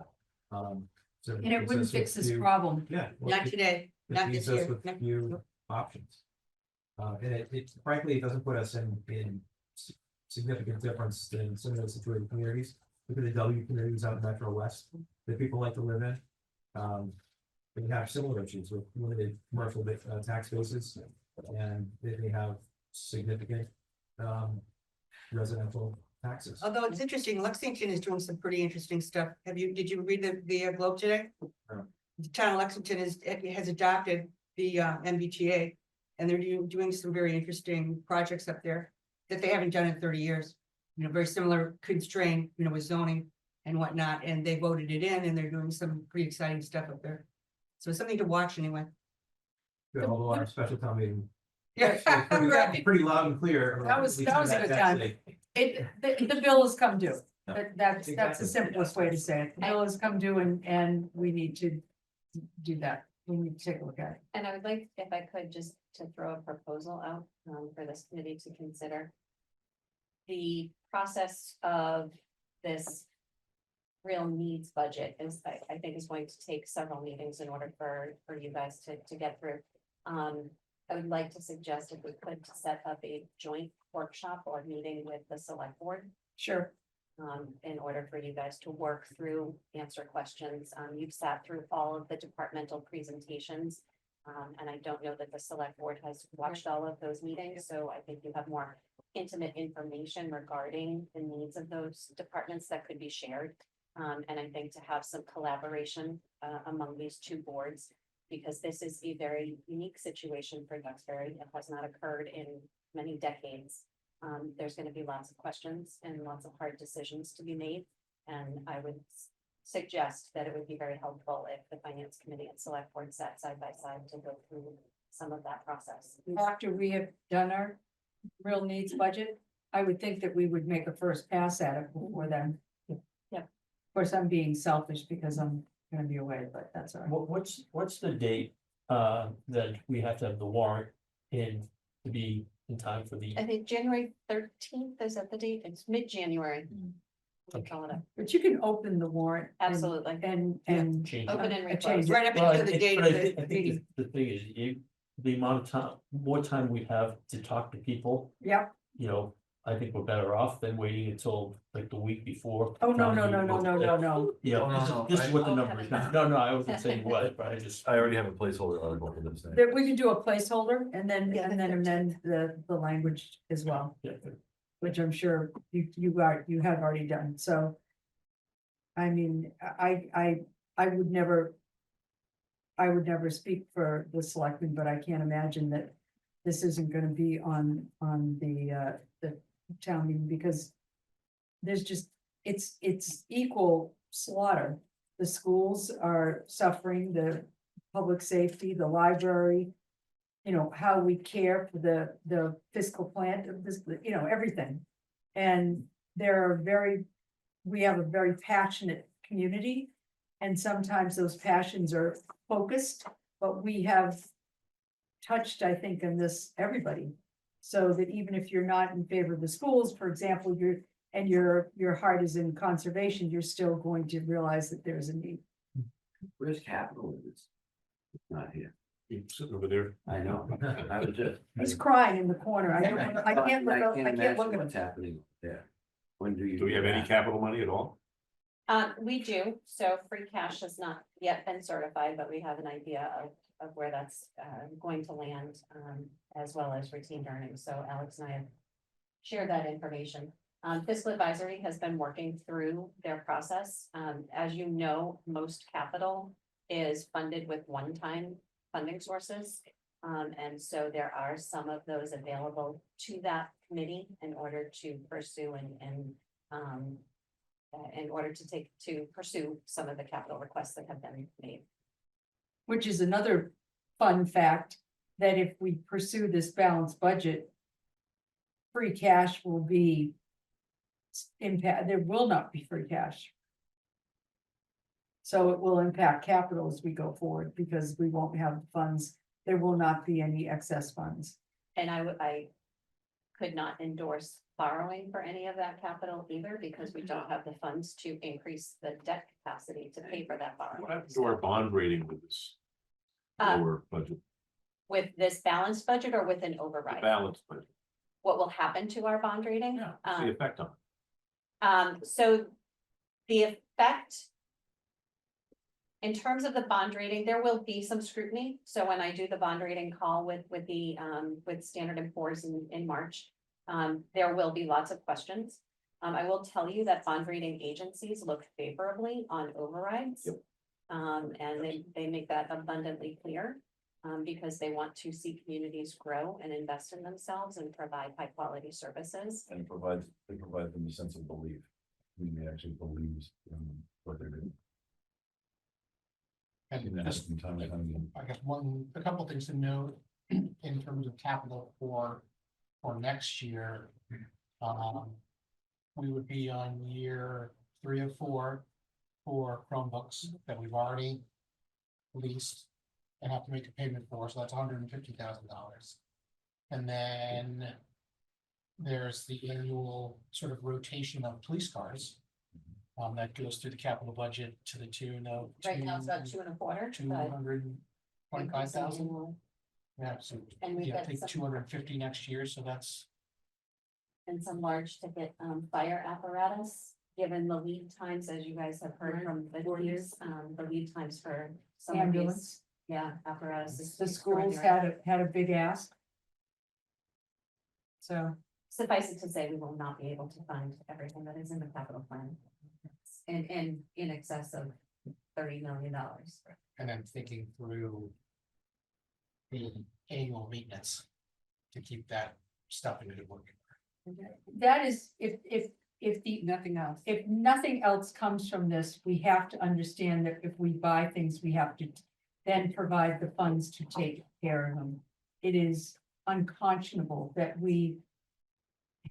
So And it wouldn't leaves us with fix this few- problem. Yeah. well, Not today, it not leaves this us year. with Next- few options. And it frankly, it doesn't put us in significant difference than some of the situated communities. Look at the W communities out in Metro West that people like to live in. They have similar issues with limited commercial tax bases, and they have significant residential taxes. Although it's interesting, Lexington is doing some pretty interesting stuff. Did you read the Globe today? No. The town of Lexington has adopted the MBTA, and they're doing some very interesting projects up there that they haven't done in 30 years. You know, very similar constraint, you know, with zoning and whatnot, and they voted it in, and they're doing some pretty exciting stuff up there. So it's something to watch anyway. Good, although our special town meeting Yeah, was right. pretty loud and clear. That was- at least that was a in good that time. state. The bill has come due. Yeah. That's the Exactly. simplest way to say it. The bill has come due and we need to do that. We need to take a look at it. And I would like, if I could, just to throw a proposal out for this committee to consider. The process of this real needs budget is, I think is going to take several meetings in order for you guys to get through. I would like to suggest if we could set up a joint workshop or meeting with the select board. Sure. In order for you guys to work through, answer questions. You've sat through all of the departmental presentations. And I don't know that the select board has watched all of those meetings, so I think you have more intimate information regarding the needs of those departments that could be shared. And I think to have some collaboration among these two boards, because this is a very unique situation for Duxbury. It has not occurred in many decades. There's going to be lots of questions and lots of hard decisions to be made. And I would suggest that it would be very helpful if the finance committee and select board sat side by side to go through some of that process. After we have done our real needs budget, I would think that we would make a first pass at it before then. Yep. Of course, I'm being selfish because I'm gonna be away, but that's all right. What's the date, that we have to have the warrant in to be in time for the? I think January 13th, is that the date? It's mid-January. I'm calling it. But you can open the warrant. and- Absolutely. And Change. Open and a reclose. change. Right up Well, until the date but of I the think meeting. the thing is, the amount of time, more time we have to talk to people, Yep. you know, I think we're better off than waiting until like the week before. Oh, no, town no, no, meeting. no, no, no, no. Yeah, Oh, no, no, this is what the I- number is. No, I wasn't saying what, but I just. I already have a placeholder article for this thing. That we can do a placeholder and then amend the language as well, Yeah, which I'm sure you have already done, so. I mean, I would never. I would never speak for the selectmen, but I can't imagine that this isn't gonna be on the town meeting because. There's just, it's equal slaughter. The schools are suffering, the public safety, the library. You know, how we care for the fiscal plan of this, you know, everything. And we have a very passionate community. And sometimes those passions are focused, but we have touched, I think, in this, everybody. So that even if you're not in favor of the schools, for example, your heart is in conservation, you're still going to realize that there's a need. Where's capital in this? It's not here. He's sitting over there. I know. I was just. He's crying in the corner. I can't look up, I can't imagine look at what's him. happening there. When do you? Do we have any that? capital money at all? We do, so free cash has not yet been certified, but we have an idea of where that's going to land, as well as retained earnings, so Alex and I have shared that information. Fiscal advisory has been working through their process. As you know, most capital is funded with one-time funding sources. And so there are some of those available to that committee in order to pursue and in order to pursue some of the capital requests that have been made. Which is another fun fact, that if we pursue this balanced budget. Free cash will be. There will not be free cash. So it will impact capital as we go forward, because we won't have funds, there will not be any excess funds. And I could not endorse borrowing for any of that capital either, because we don't have the funds to increase the debt capacity to pay for that borrowing. What happened to our bond rating with this lower budget, With this balanced budget or with an the override, balanced budget? what will happen to our bond rating? Yeah, what's the effect on it? So the effect. In terms of the bond rating, there will be some scrutiny. So when I do the bond rating call with Standard & Poor's in March, there will be lots of questions. I will tell you that bond rating agencies look favorably on overrides. Yep. And they make that abundantly clear, because they want to see communities grow and invest in themselves and provide high quality services. And they provide them a sense of belief. I mean, they actually believes what they're doing. And just, From time to time. I guess a couple things to note in terms of capital for next year. We would be on year 3 of 4 for Chromebooks that we've already leased and have to make a payment for, so that's $150,000. And then there's the annual sort of rotation of police cars. That goes through the capital budget to the tune of. Right now it's about 2.25, but 225,000. Yeah, so And we've got take some- 250 next year, so that's. and some large ticket fire apparatus, given the lead times, as you guys have heard from the police, the lead times for some of these, Ambulance, yeah, apparatus. is the schools extraordinary. had a big ask. So, Suffice it to say, we will not be able to fund everything that is in the capital plan. And in excess of $30 million. And then thinking through the annual maintenance to keep that stuff into the working. that is, if Nothing else. if nothing else comes from this, we have to understand that if we buy things, we have to then provide the funds to take care of them. It is unconscionable that we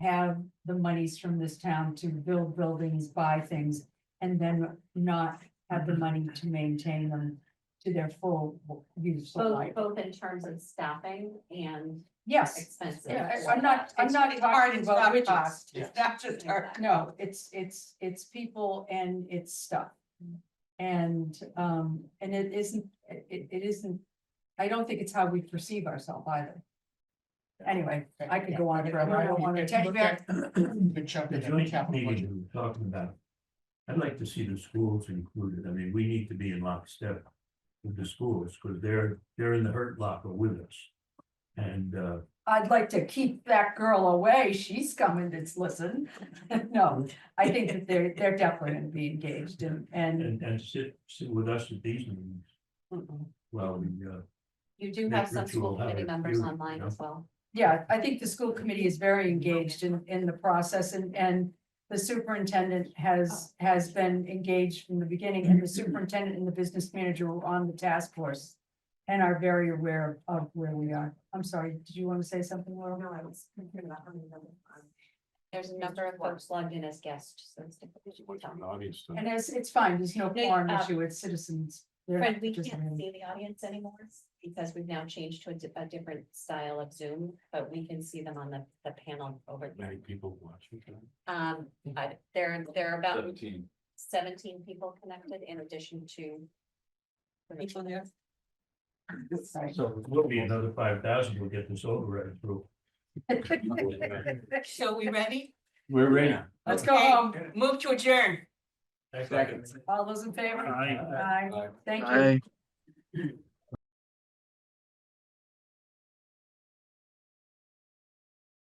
have the monies from this town to build buildings, buy things, and then not have the money to maintain them to their full useful Both, life. both in terms of staffing and Yes, expenses. yeah, I'm not It's hard, talking it's about not widgets. cost, it's not just our. No, it's people and it's stuff. And it isn't, it isn't, I don't think it's how we perceive ourselves either. Anyway, I could go on forever, I don't want to If you take look back. at the chunk The of the joint capital budget. meeting we were talking about, I'd like to see the schools included. I mean, we need to be in lockstep with the schools, because they're in the hurt locker with us. And, I'd like to keep that girl away, she's coming to listen. No, I think that they're definitely gonna be engaged and sit with us at these meetings. Mm-mm. Well, You do Make have some ritual school committee have members you, online you as well. Yeah, I think the school committee is very engaged in the process and the superintendent has been engaged from the beginning, and the superintendent and the business manager were on the task force and are very aware of where we are. I'm sorry, did you want to say something, Laura? No, I was thinking about how many numbers. There's a number of folks logged in as guests. So it's What's on the audience stuff? And it's fine, there's no No, foreign issue, it's citizens. They're Fred, we just- can't see the audience anymore because we've now changed to a different style of Zoom, but we can see them on the panel over there. Many people watching. There are about 17. 17 people connected in addition to. People there. Sorry. so it will be another 5,000, we'll get this override through. So we ready? We're ready. Let's go Okay. home. Move to adjourn. Second. All those in favor? Aye. Aye. Aye. Thank you. Aye.